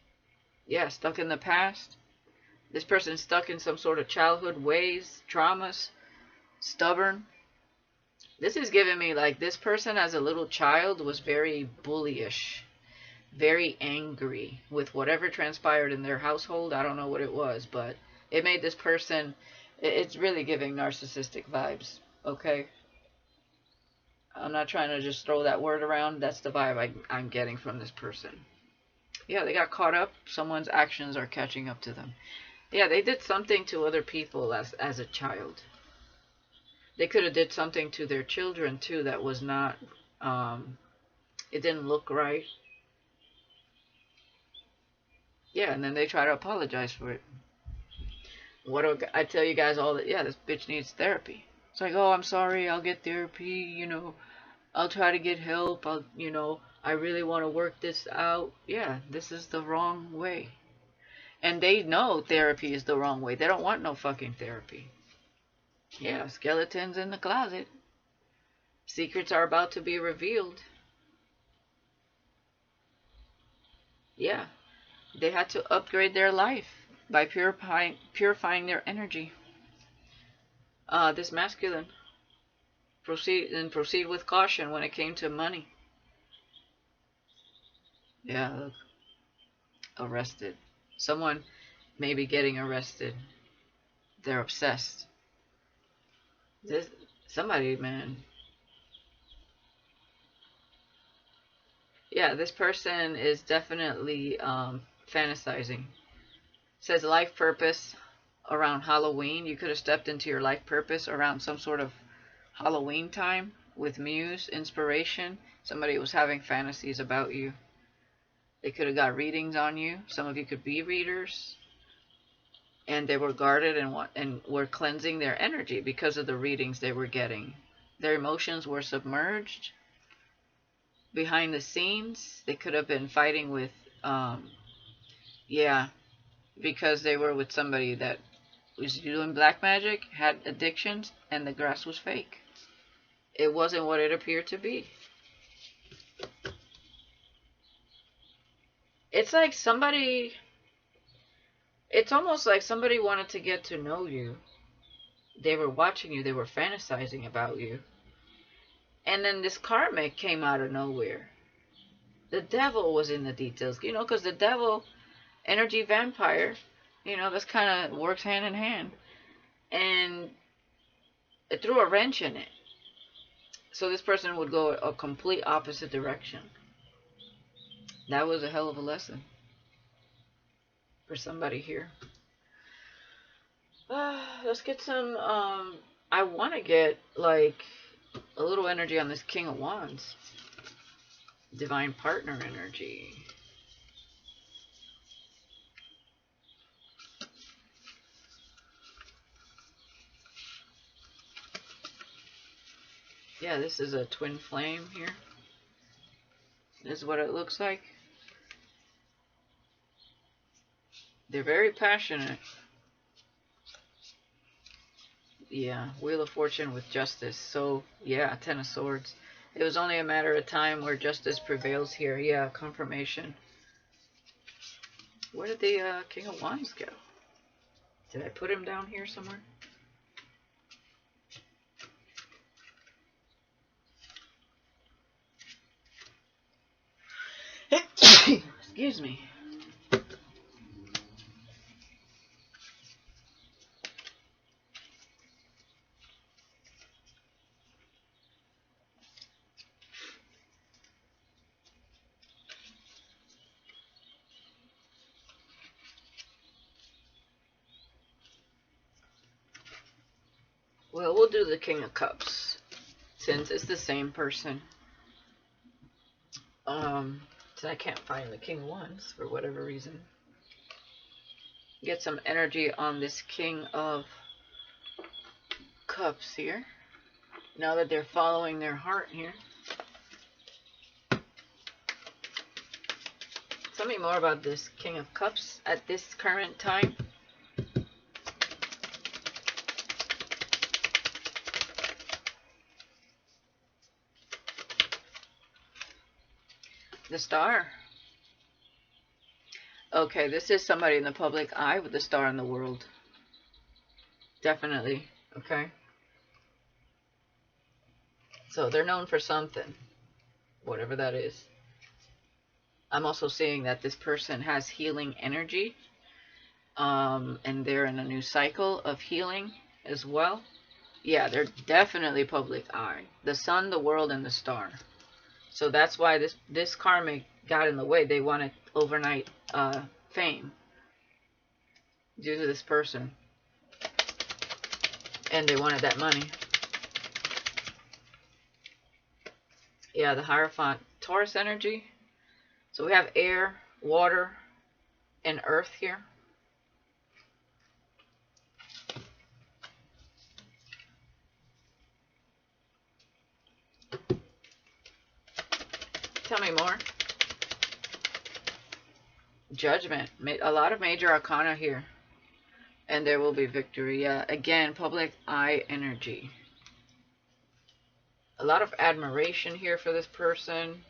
Yeah, stuck in the past. This person's stuck in some sort of childhood ways, traumas, stubborn. This is giving me like this person as a little child was very bullyish, very angry with whatever transpired in their household. I don't know what it was, but it made this person, it's really giving narcissistic vibes, okay? I'm not trying to just throw that word around. That's the vibe I'm getting from this person. Yeah, they got caught up. Someone's actions are catching up to them. Yeah, they did something to other people as a child. They could have did something to their children too that was not, it didn't look right. Yeah, and then they try to apologize for it. What do I tell you guys all that? Yeah, this bitch needs therapy. It's like, oh, I'm sorry, I'll get therapy, you know, I'll try to get help, I really want to work this out. Yeah, this is the wrong way. And they know therapy is the wrong way. They don't want no fucking therapy. Yeah, skeletons in the closet. Secrets are about to be revealed. Yeah, they had to upgrade their life by purifying their energy. This masculine proceed with caution when it came to money. Yeah, look, arrested. Someone may be getting arrested. They're obsessed. Somebody, man. Yeah, this person is definitely fantasizing. It says life purpose around Halloween. You could have stepped into your life purpose around some sort of Halloween time with muse, inspiration. Somebody was having fantasies about you. They could have got readings on you. Some of you could be readers. And they were guarded and were cleansing their energy because of the readings they were getting. Their emotions were submerged behind the scenes. They could have been fighting with, yeah, because they were with somebody that was doing black magic, had addictions, and the grass was fake. It wasn't what it appeared to be. It's like somebody, it's almost like somebody wanted to get to know you. They were watching you, they were fantasizing about you. And then this karmic came out of nowhere. The devil was in the details, you know, because the devil, energy vampire, you know, that's kind of works hand in hand. And it threw a wrench in it. So this person would go a complete opposite direction. That was a hell of a lesson for somebody here. Let's get some, I want to get, like, a little energy on this King of Wands. Divine partner energy. Yeah, this is a twin flame here. This is what it looks like. They're very passionate. Yeah, Wheel of Fortune with justice. So, yeah, Ten of Swords. It was only a matter of time where justice prevails here. Yeah, confirmation. Where did the King of Wands go? Did I put him down here somewhere? Excuse me. Well, we'll do the King of Cups, since it's the same person. So I can't find the King of Wands for whatever reason. Get some energy on this King of Cups here. Now that they're following their heart here. Tell me more about this King of Cups at this current time. The Star. Okay, this is somebody in the public eye with the star in the world. Definitely. Okay. So they're known for something. Whatever that is. I'm also seeing that this person has healing energy. And they're in a new cycle of healing as well. Yeah, they're definitely public eye. The sun, the world, and the star. So that's why this karmic got in the way. They wanted overnight fame due to this person. And they wanted that money. Yeah, the Hierophant. Taurus energy. So we have air, water, and earth here. Tell me more. Judgment. A lot of major arcana here. And there will be victory. Yeah, again, public eye energy. A lot of admiration here for this person.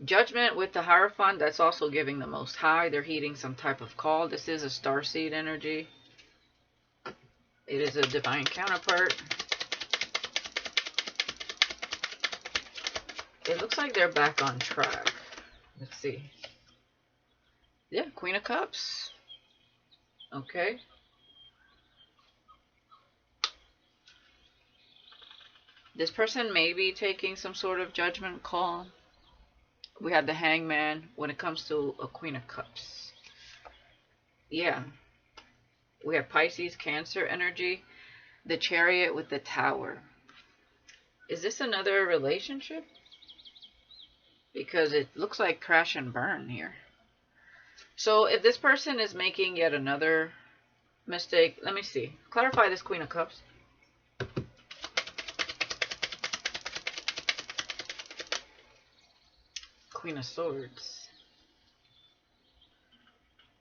Judgment with the Hierophant. That's also giving the Most High. They're heeding some type of call. This is a starseed energy. It is a divine counterpart. It looks like they're back on track. Let's see. Yeah, Queen of Cups. Okay. This person may be taking some sort of judgment call. We have the Hangman when it comes to a Queen of Cups. Yeah. We have Pisces, Cancer energy. The Chariot with the Tower. Is this another relationship? because it looks like crash and burn here. So if this person is making yet another mistake, let me see. Clarify this Queen of Cups. Queen of Swords.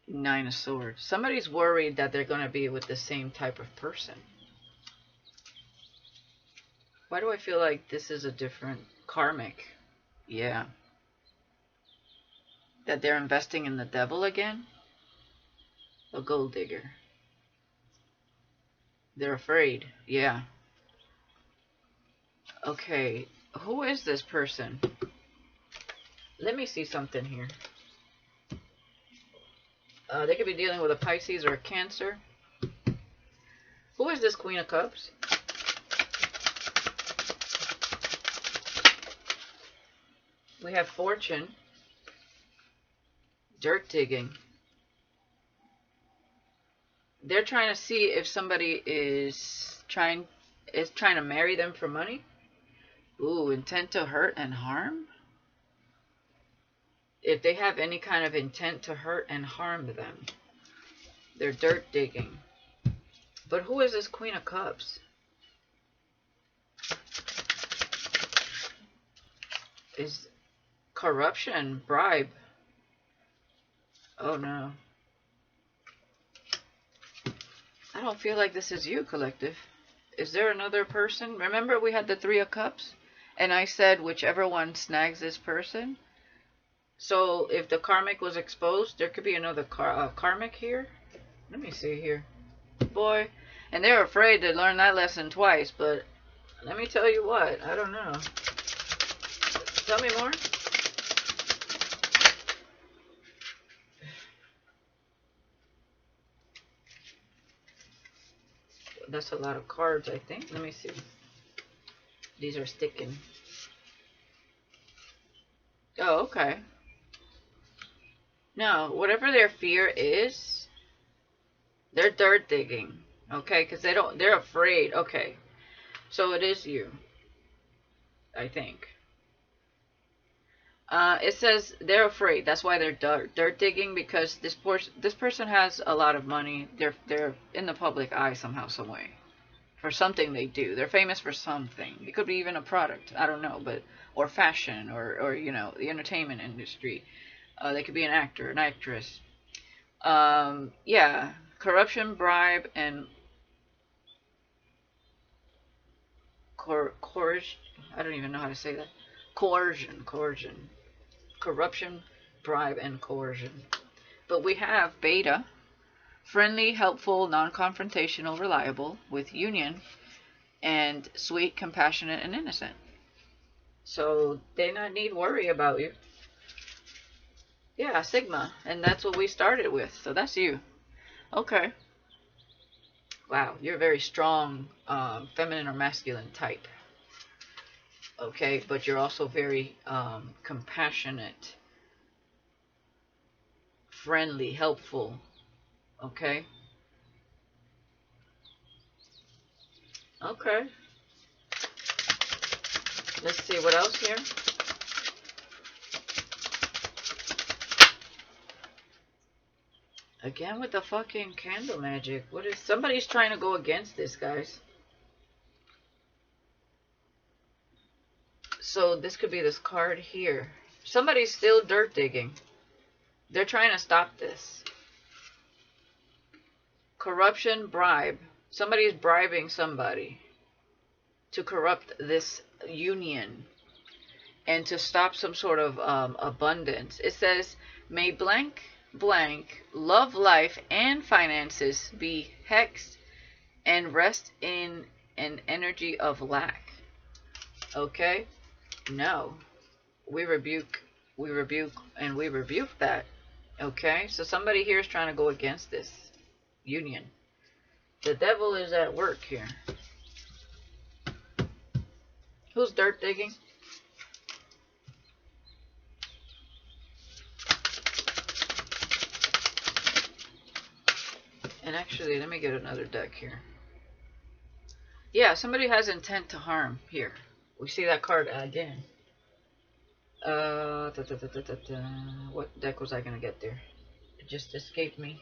Nine of Swords. Somebody's worried that they're going to be with the same type of person. Why do I feel like this is a different karmic? Yeah. That they're investing in the devil again? A gold digger. They're afraid. Yeah. Okay. Who is this person? Let me see something here. They could be dealing with a Pisces or a Cancer. Who is this Queen of Cups? We have Fortune. Dirt digging. They're trying to see if somebody is trying to marry them for money. Ooh, intent to hurt and harm? If they have any kind of intent to hurt and harm them, they're dirt digging. But who is this Queen of Cups? Is corruption, bribe. Oh no. I don't feel like this is you, collective. Is there another person? Remember we had the Three of Cups? And I said whichever one snags this person. So if the karmic was exposed, there could be another karmic here. Let me see here. Boy. And they're afraid to learn that lesson twice. But let me tell you what. I don't know. Tell me more. That's a lot of cards, I think. Let me see. These are sticking. Oh, okay. Now, whatever their fear is, they're dirt digging. Okay, because they're afraid. Okay. So it is you. I think. It says they're afraid. That's why they're dirt digging, because this person has a lot of money. They're in the public eye somehow, some way, for something they do. They're famous for something. It could be even a product. I don't know, but or fashion or you know, the entertainment industry. They could be an actor, an actress. Yeah, corruption, bribe, and coercion. I don't even know how to say that. Coercion. Corruption, bribe, and coercion. But we have Beta, friendly, helpful, non-confrontational, reliable, with union, and sweet, compassionate, and innocent. So they not need worry about you. Yeah, Sigma, and that's what we started with. So that's you. Okay. Wow, you're a very strong, feminine or masculine type. Okay, but you're also very compassionate, friendly, helpful. Okay. Okay. Let's see what else here. Again with the fucking candle magic. What is... Somebody's trying to go against this, guys. So this could be this card here. Somebody's still dirt digging. They're trying to stop this. Corruption, bribe. Somebody's bribing somebody to corrupt this union and to stop some sort of abundance. It says, may blank love, life, and finances be hexed and rest in an energy of lack. Okay? No. We rebuke, and we rebuke that. Okay? So somebody here is trying to go against this union. The devil is at work here. Who's dirt digging? And actually, let me get another deck here. Yeah, somebody has intent to harm here. We see that card again. What deck was I gonna get there? It just escaped me.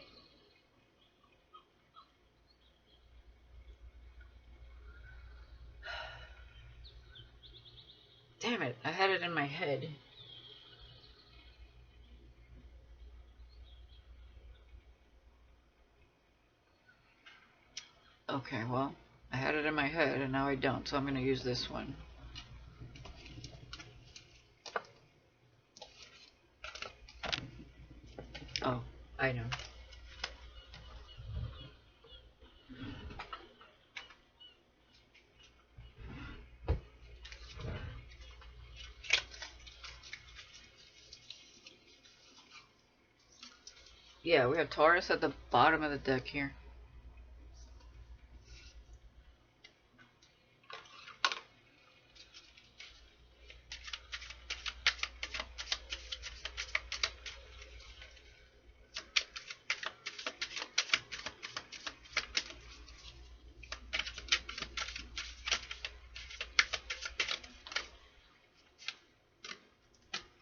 Damn it, I had it in my head. Okay, well, I had it in my head and now I don't, so I'm gonna use this one. Oh, I know. Yeah, we have Taurus at the bottom of the deck here.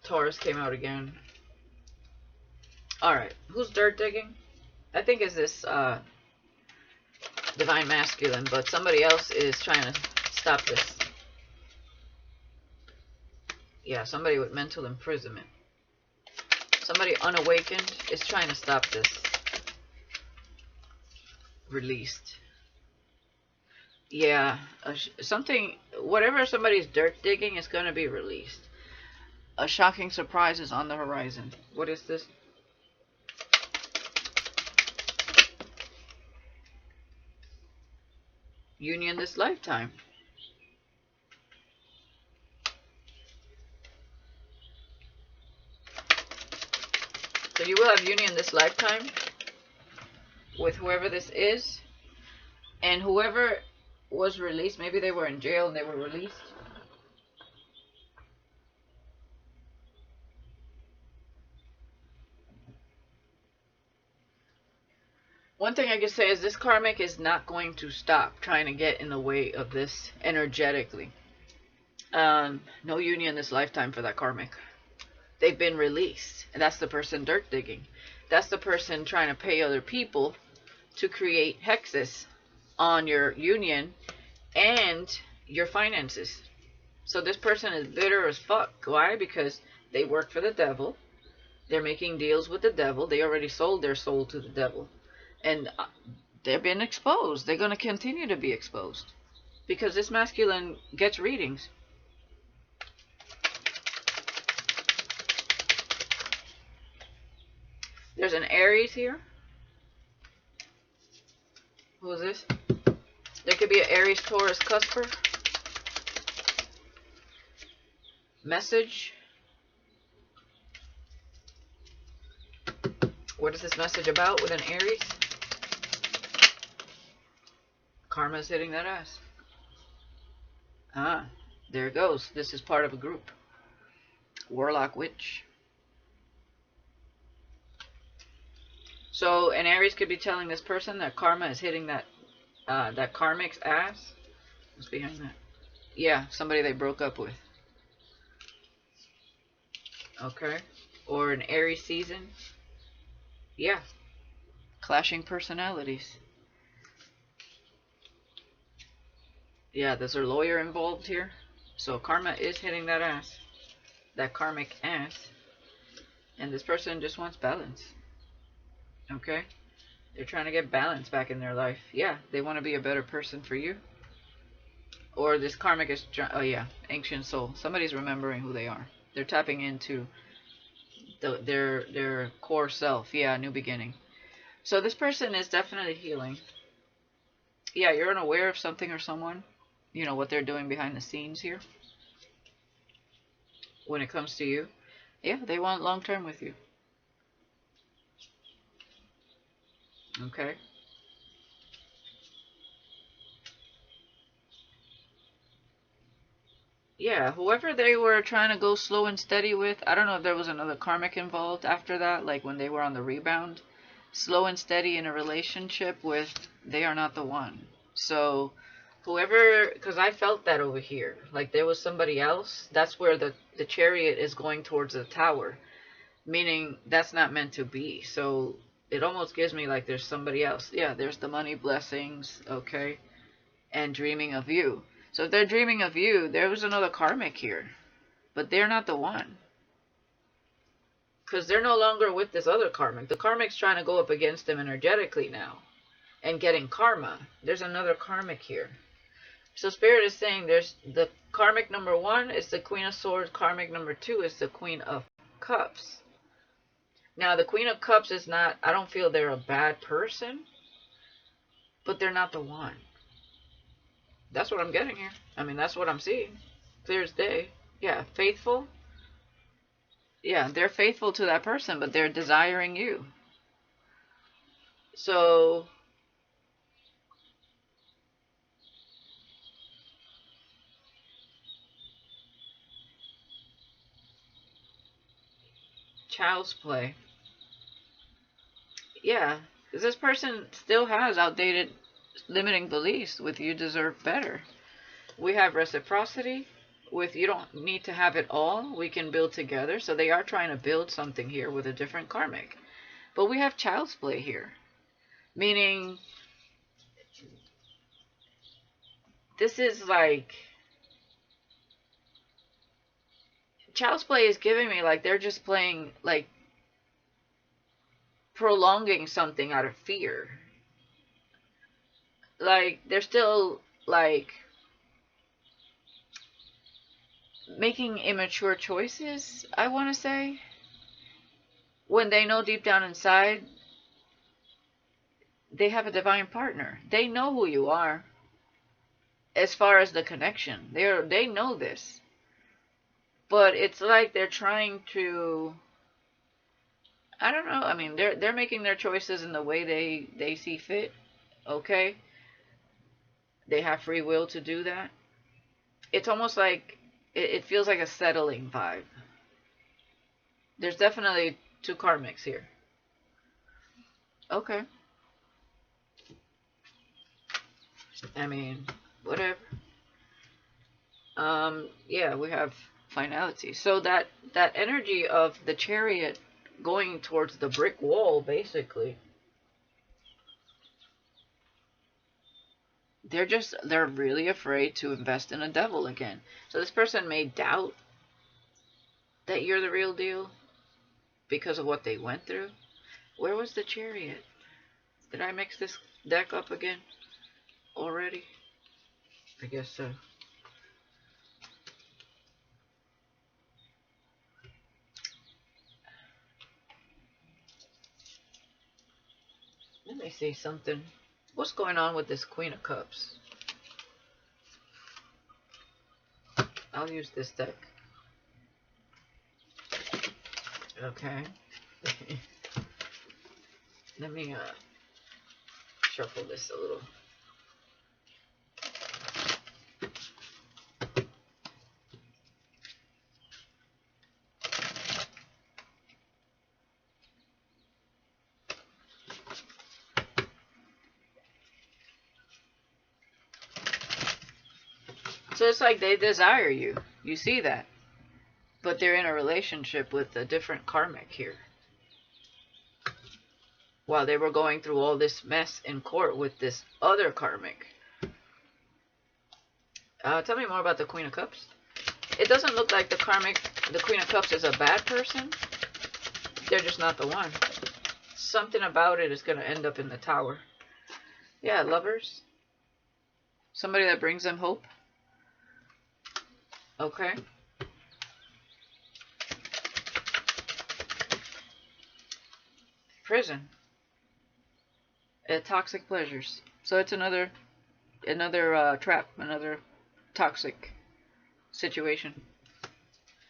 Taurus came out again. Alright, who's dirt digging? I think it's this Divine Masculine, but somebody else is trying to stop this. Yeah, somebody with mental imprisonment. Somebody unawakened is trying to stop this. Released. Yeah, something, whatever somebody's dirt digging is going to be released. A shocking surprise is on the horizon. What is this? Union this lifetime. So you will have union this lifetime with whoever this is. And whoever was released, maybe they were in jail and they were released. One thing I can say is this karmic is not going to stop trying to get in the way of this energetically. No union this lifetime for that karmic. They've been released. And that's the person dirt digging. That's the person trying to pay other people to create hexes on your union and your finances. So this person is bitter as fuck. Why? Because they work for the devil. They're making deals with the devil. They already sold their soul to the devil. And they've been exposed. They're going to continue to be exposed. Because this masculine gets readings. There's an Aries here. Who is this? There could be an Aries, Taurus, cusper. Message. What is this message about with an Aries? Karma's hitting that ass. Ah, there it goes. This is part of a group. Warlock, witch. So an Aries could be telling this person that karma is hitting that that karmic's ass. What's behind that? Yeah, somebody they broke up with. Okay. Or an Aries season. Yeah. Clashing personalities. Yeah, there's a lawyer involved here. So karma is hitting that ass. That karmic ass. And this person just wants balance. Okay? They're trying to get balance back in their life. Yeah, they want to be a better person for you. Or this karmic is, oh yeah, ancient soul. Somebody's remembering who they are. They're tapping into their core self. Yeah, new beginning. So this person is definitely healing. Yeah, you're unaware of something or someone. You know what they're doing behind the scenes here. When it comes to you. Yeah, they want long term with you. Okay. Yeah, whoever they were trying to go slow and steady with, I don't know if there was another karmic involved after that, like when they were on the rebound. Slow and steady in a relationship with, they are not the one. So Whoever, because I felt that over here. Like there was somebody else. That's where the chariot is going towards the tower. Meaning that's not meant to be. So it almost gives me like there's somebody else. Yeah, there's the money, blessings, okay? And dreaming of you. So if they're dreaming of you, there was another karmic here. But they're not the one. Because they're no longer with this other karmic. The karmic's trying to go up against them energetically now. And getting karma. There's another karmic here. So Spirit is saying there's the karmic number 1 is the Queen of Swords. Karmic number 2 is the Queen of Cups. Now the Queen of Cups is not, I don't feel they're a bad person. But they're not the one. That's what I'm getting here. I mean, that's what I'm seeing. Clear as day. Yeah, faithful. Yeah, they're faithful to that person, but they're desiring you. So child's play. Yeah, because this person still has outdated limiting beliefs with you deserve better. We have reciprocity with you don't need to have it all. We can build together. So they are trying to build something here with a different karmic. But we have child's play here. Meaning this is like child's play is giving me like they're just playing like prolonging something out of fear. Like they're still like making immature choices, I want to say, when they know deep down inside they have a divine partner. They know who you are as far as the connection. They know this. But it's like they're trying to, I don't know. I mean, they're making their choices in the way they see fit. Okay? They have free will to do that. It's almost like it feels like a settling vibe. There's definitely 2 karmics here. Okay. I mean, whatever. Yeah, we have finality. So that energy of the chariot going towards the brick wall, basically, they're really afraid to invest in a devil again. So this person may doubt that you're the real deal because of what they went through. Where was the chariot? Did I mix this deck up again already? I guess so. Let me see something. What's going on with this Queen of Cups? I'll use this deck. Okay. Let me shuffle this a little. So it's like they desire you. You see that. But they're in a relationship with a different karmic here. While they were going through all this mess in court with this other karmic. Tell me more about the Queen of Cups. It doesn't look like the Queen of Cups is a bad person. They're just not the one. Something about it is going to end up in the tower. Yeah, lovers. Somebody that brings them hope. Okay. Prison. Toxic pleasures. So it's another trap, another toxic situation.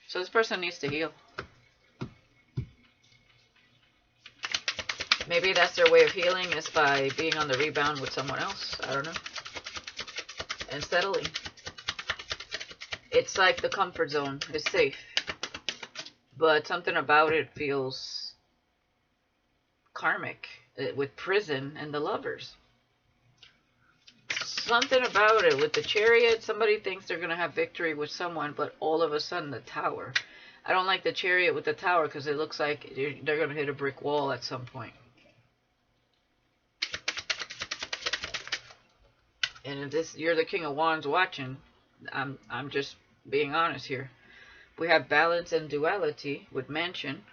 So this person needs to heal. Maybe that's their way of healing is by being on the rebound with someone else. I don't know. And settling. It's like the comfort zone. It's safe. But something about it feels karmic with prison and the lovers. something about it. With the Chariot, somebody thinks they're going to have victory with someone, but all of a sudden the Tower. I don't like the Chariot with the Tower because it looks like they're going to hit a brick wall at some point. And if this, you're the King of Wands watching, I'm just being honest here. We have balance and duality with Mansion.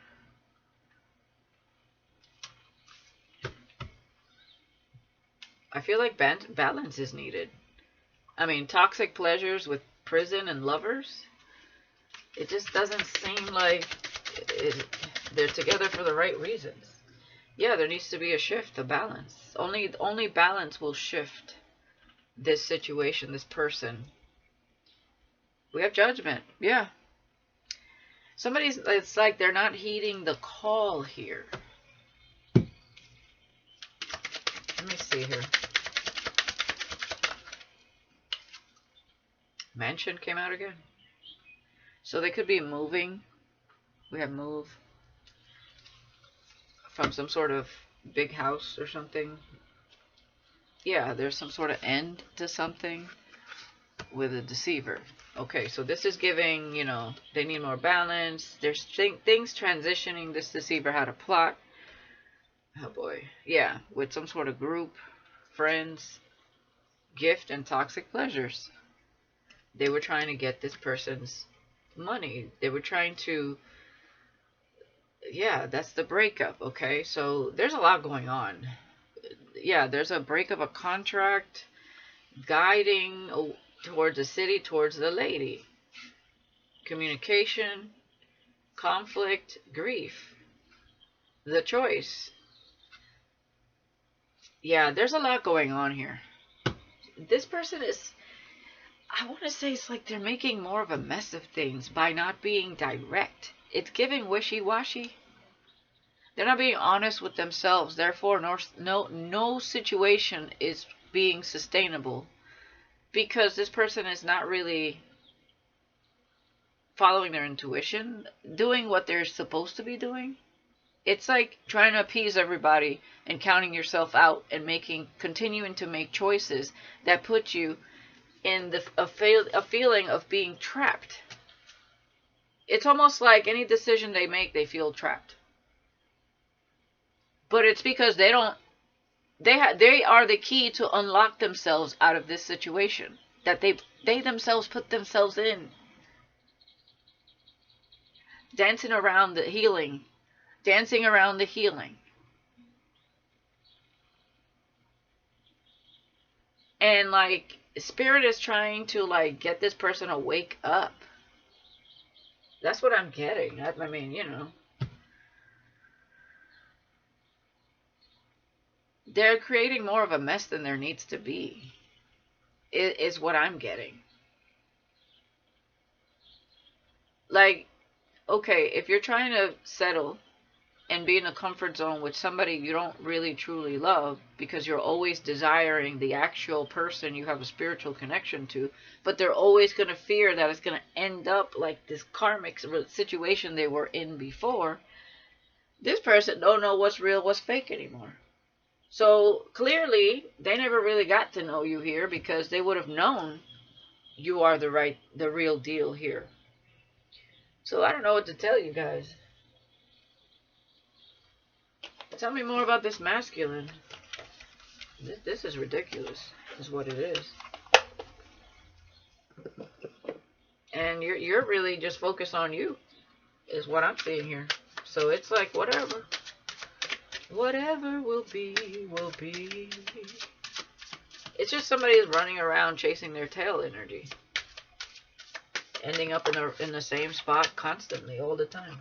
I feel like balance is needed. I mean, toxic pleasures with prison and lovers. It just doesn't seem like they're together for the right reasons. Yeah, there needs to be a shift, a balance. Only balance will shift this situation, this person. We have Judgment. Yeah. Somebody's, it's like they're not heeding the call here. Let me see here. Mansion came out again. So they could be moving. We have move from some sort of big house or something. Yeah, there's some sort of end to something with a deceiver. Okay, so this is giving, you know, they need more balance. There's things transitioning. This deceiver had a plot. Oh boy. Yeah, with some sort of group, friends, gift, and toxic pleasures. They were trying to get this person's money. They were trying to, yeah, that's the breakup, okay? So there's a lot going on. Yeah, there's a break of a contract, guiding towards the city, towards the lady. Communication, conflict, grief. The choice. Yeah, there's a lot going on here. This person is, I want to say it's like they're making more of a mess of things by not being direct. It's giving wishy-washy. They're not being honest with themselves. Therefore, no situation is being sustainable. Because this person is not really following their intuition, doing what they're supposed to be doing. It's like trying to appease everybody and counting yourself out and continuing to make choices that put you in a feeling of being trapped. It's almost like any decision they make, they feel trapped. But it's because they are the key to unlock themselves out of this situation that they themselves put themselves in. Dancing around the healing. Dancing around the healing. And like, Spirit is trying to like get this person to wake up. That's what I'm getting. I mean, you know. They're creating more of a mess than there needs to be. Is what I'm getting. Like, okay, if you're trying to settle and be in a comfort zone with somebody you don't really truly love because you're always desiring the actual person you have a spiritual connection to, but they're always going to fear that it's going to end up like this karmic situation they were in before, this person don't know what's real, what's fake anymore. So clearly they never really got to know you here because they would have known you are the real deal here. So I don't know what to tell you guys. Tell me more about this masculine. This is ridiculous, is what it is. And you're really just focused on you, is what I'm seeing here. So it's like, whatever. Whatever will be, will be. It's just somebody is running around chasing their tail energy. Ending up in the same spot constantly, all the time.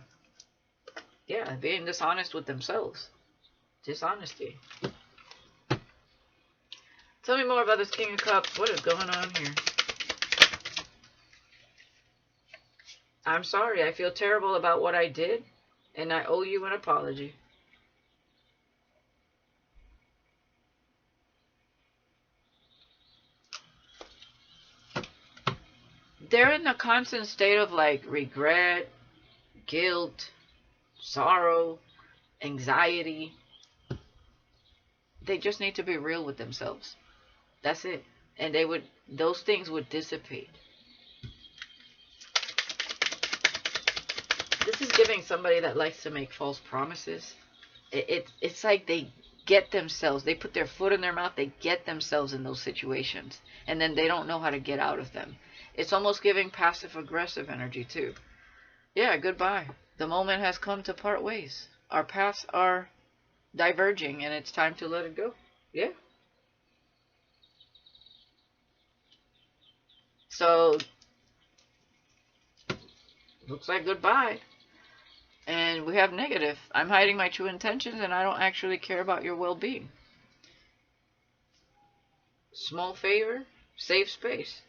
Yeah, being dishonest with themselves. Dishonesty. Tell me more about this King of Cups. What is going on here? I'm sorry. I feel terrible about what I did, and I owe you an apology. They're in a constant state of like regret, guilt, sorrow, anxiety. They just need to be real with themselves. That's it. and those things would dissipate. This is giving somebody that likes to make false promises. It's like they get themselves, they put their foot in their mouth, they get themselves in those situations, and then they don't know how to get out of them. It's almost giving passive-aggressive energy too. Yeah, goodbye. The moment has come to part ways. Our paths are diverging, and it's time to let it go. Yeah. So, looks like goodbye. And we have negative. I'm hiding my true intentions, and I don't actually care about your well-being. Small favor, safe space.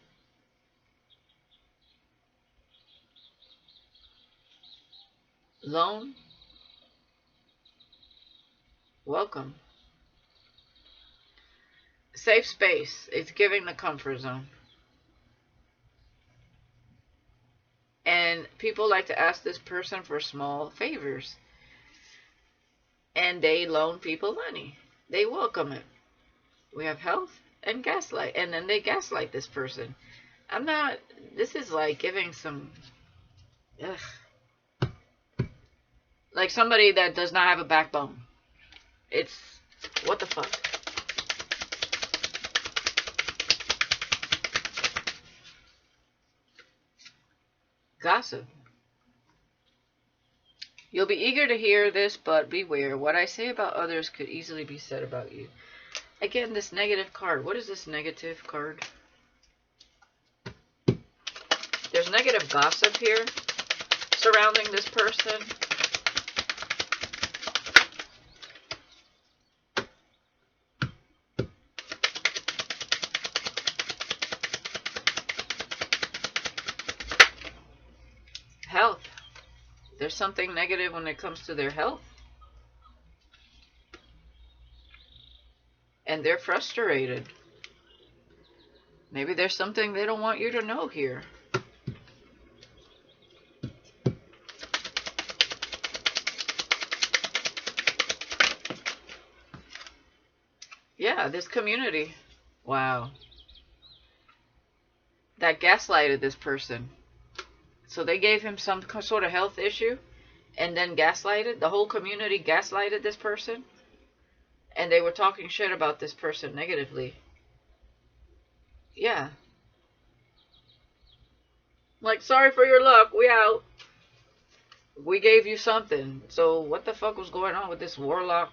Lone, welcome. Safe space. It's giving the comfort zone. And people like to ask this person for small favors. And they loan people money. They welcome it. We have health and gaslight. And then they gaslight this person. This is like giving some, ugh. Like somebody that does not have a backbone. It's, what the fuck? Gossip. You'll be eager to hear this, but beware. What I say about others could easily be said about you. Again, this negative card. What is this negative card? There's negative gossip here surrounding this person. Health. There's something negative when it comes to their health. And they're frustrated. Maybe there's something they don't want you to know here. Yeah, this community. Wow. That gaslighted this person. So they gave him some sort of health issue and then gaslighted. The whole community gaslighted this person. And they were talking shit about this person negatively. Yeah. Like, sorry for your luck. We out. We gave you something. So what the fuck was going on with this warlock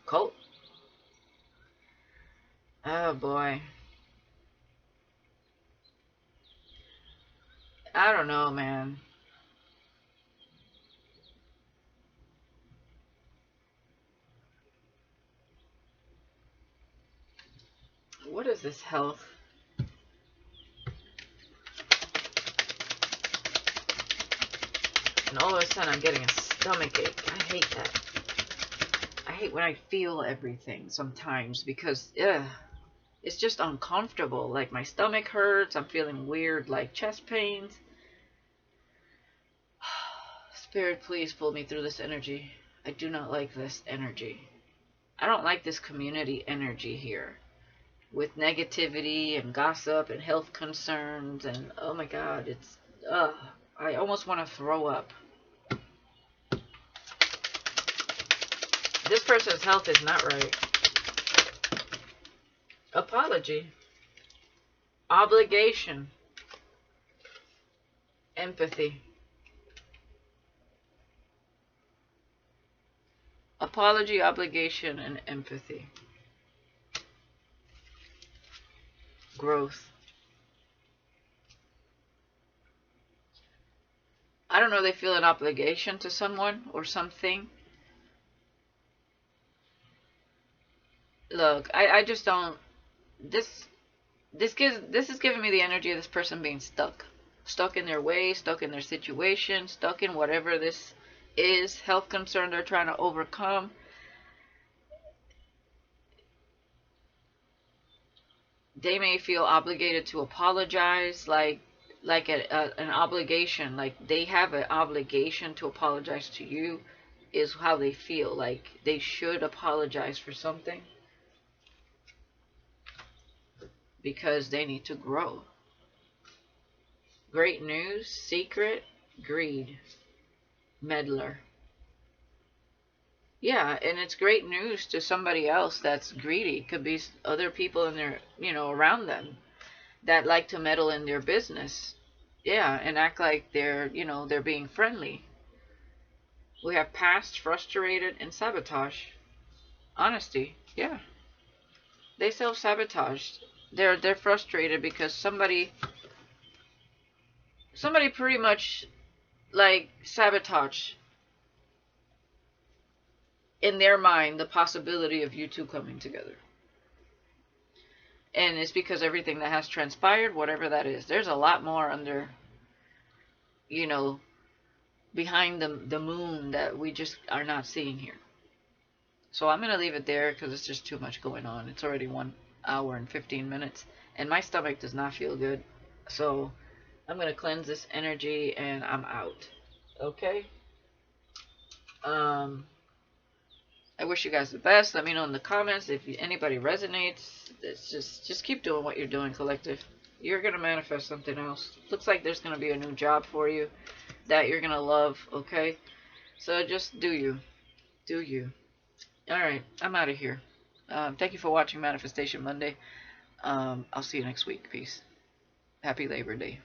cult? Oh boy. I don't know, man. What is this health? And all of a sudden I'm getting a stomach ache. I hate that. I hate when I feel everything sometimes because, it's just uncomfortable. Like my stomach hurts. I'm feeling weird, like chest pains. Spirit, please pull me through this energy. I do not like this energy. I don't like this community energy here. With negativity and gossip and health concerns and oh my god, it's I almost want to throw up. This person's health is not right. Apology. Obligation. Empathy. Apology, obligation, and empathy. Growth. I don't know, they feel an obligation to someone or something. Look, I just don't. This is giving me the energy of this person being stuck. Stuck in their way, stuck in their situation, stuck in whatever this is, health concern they're trying to overcome. They may feel obligated to apologize, like an obligation, like they have an obligation to apologize to you, is how they feel, like they should apologize for something. because they need to grow. Great news, secret, greed, meddler. Yeah, and it's great news to somebody else that's greedy. Could be other people in their, around them that like to meddle in their business. Yeah, and act like they're being friendly. We have past, frustrated, and sabotage. Honesty. Yeah. They self-sabotaged. They're frustrated because somebody pretty much like sabotage in their mind the possibility of you two coming together. And it's because everything that has transpired, whatever that is. There's a lot more under, you know, behind the moon that we just are not seeing here. So I'm going to leave it there because it's just too much going on. It's already 1 hour and 15 minutes. And my stomach does not feel good. So I'm going to cleanse this energy and I'm out. Okay? I wish you guys the best. Let me know in the comments if anybody resonates. It's just keep doing what you're doing, collective. You're going to manifest something else. Looks like there's going to be a new job for you that you're going to love, okay? So just do you. Do you. Alright, I'm out of here. Thank you for watching Manifestation Monday. I'll see you next week. Peace. Happy Labor Day.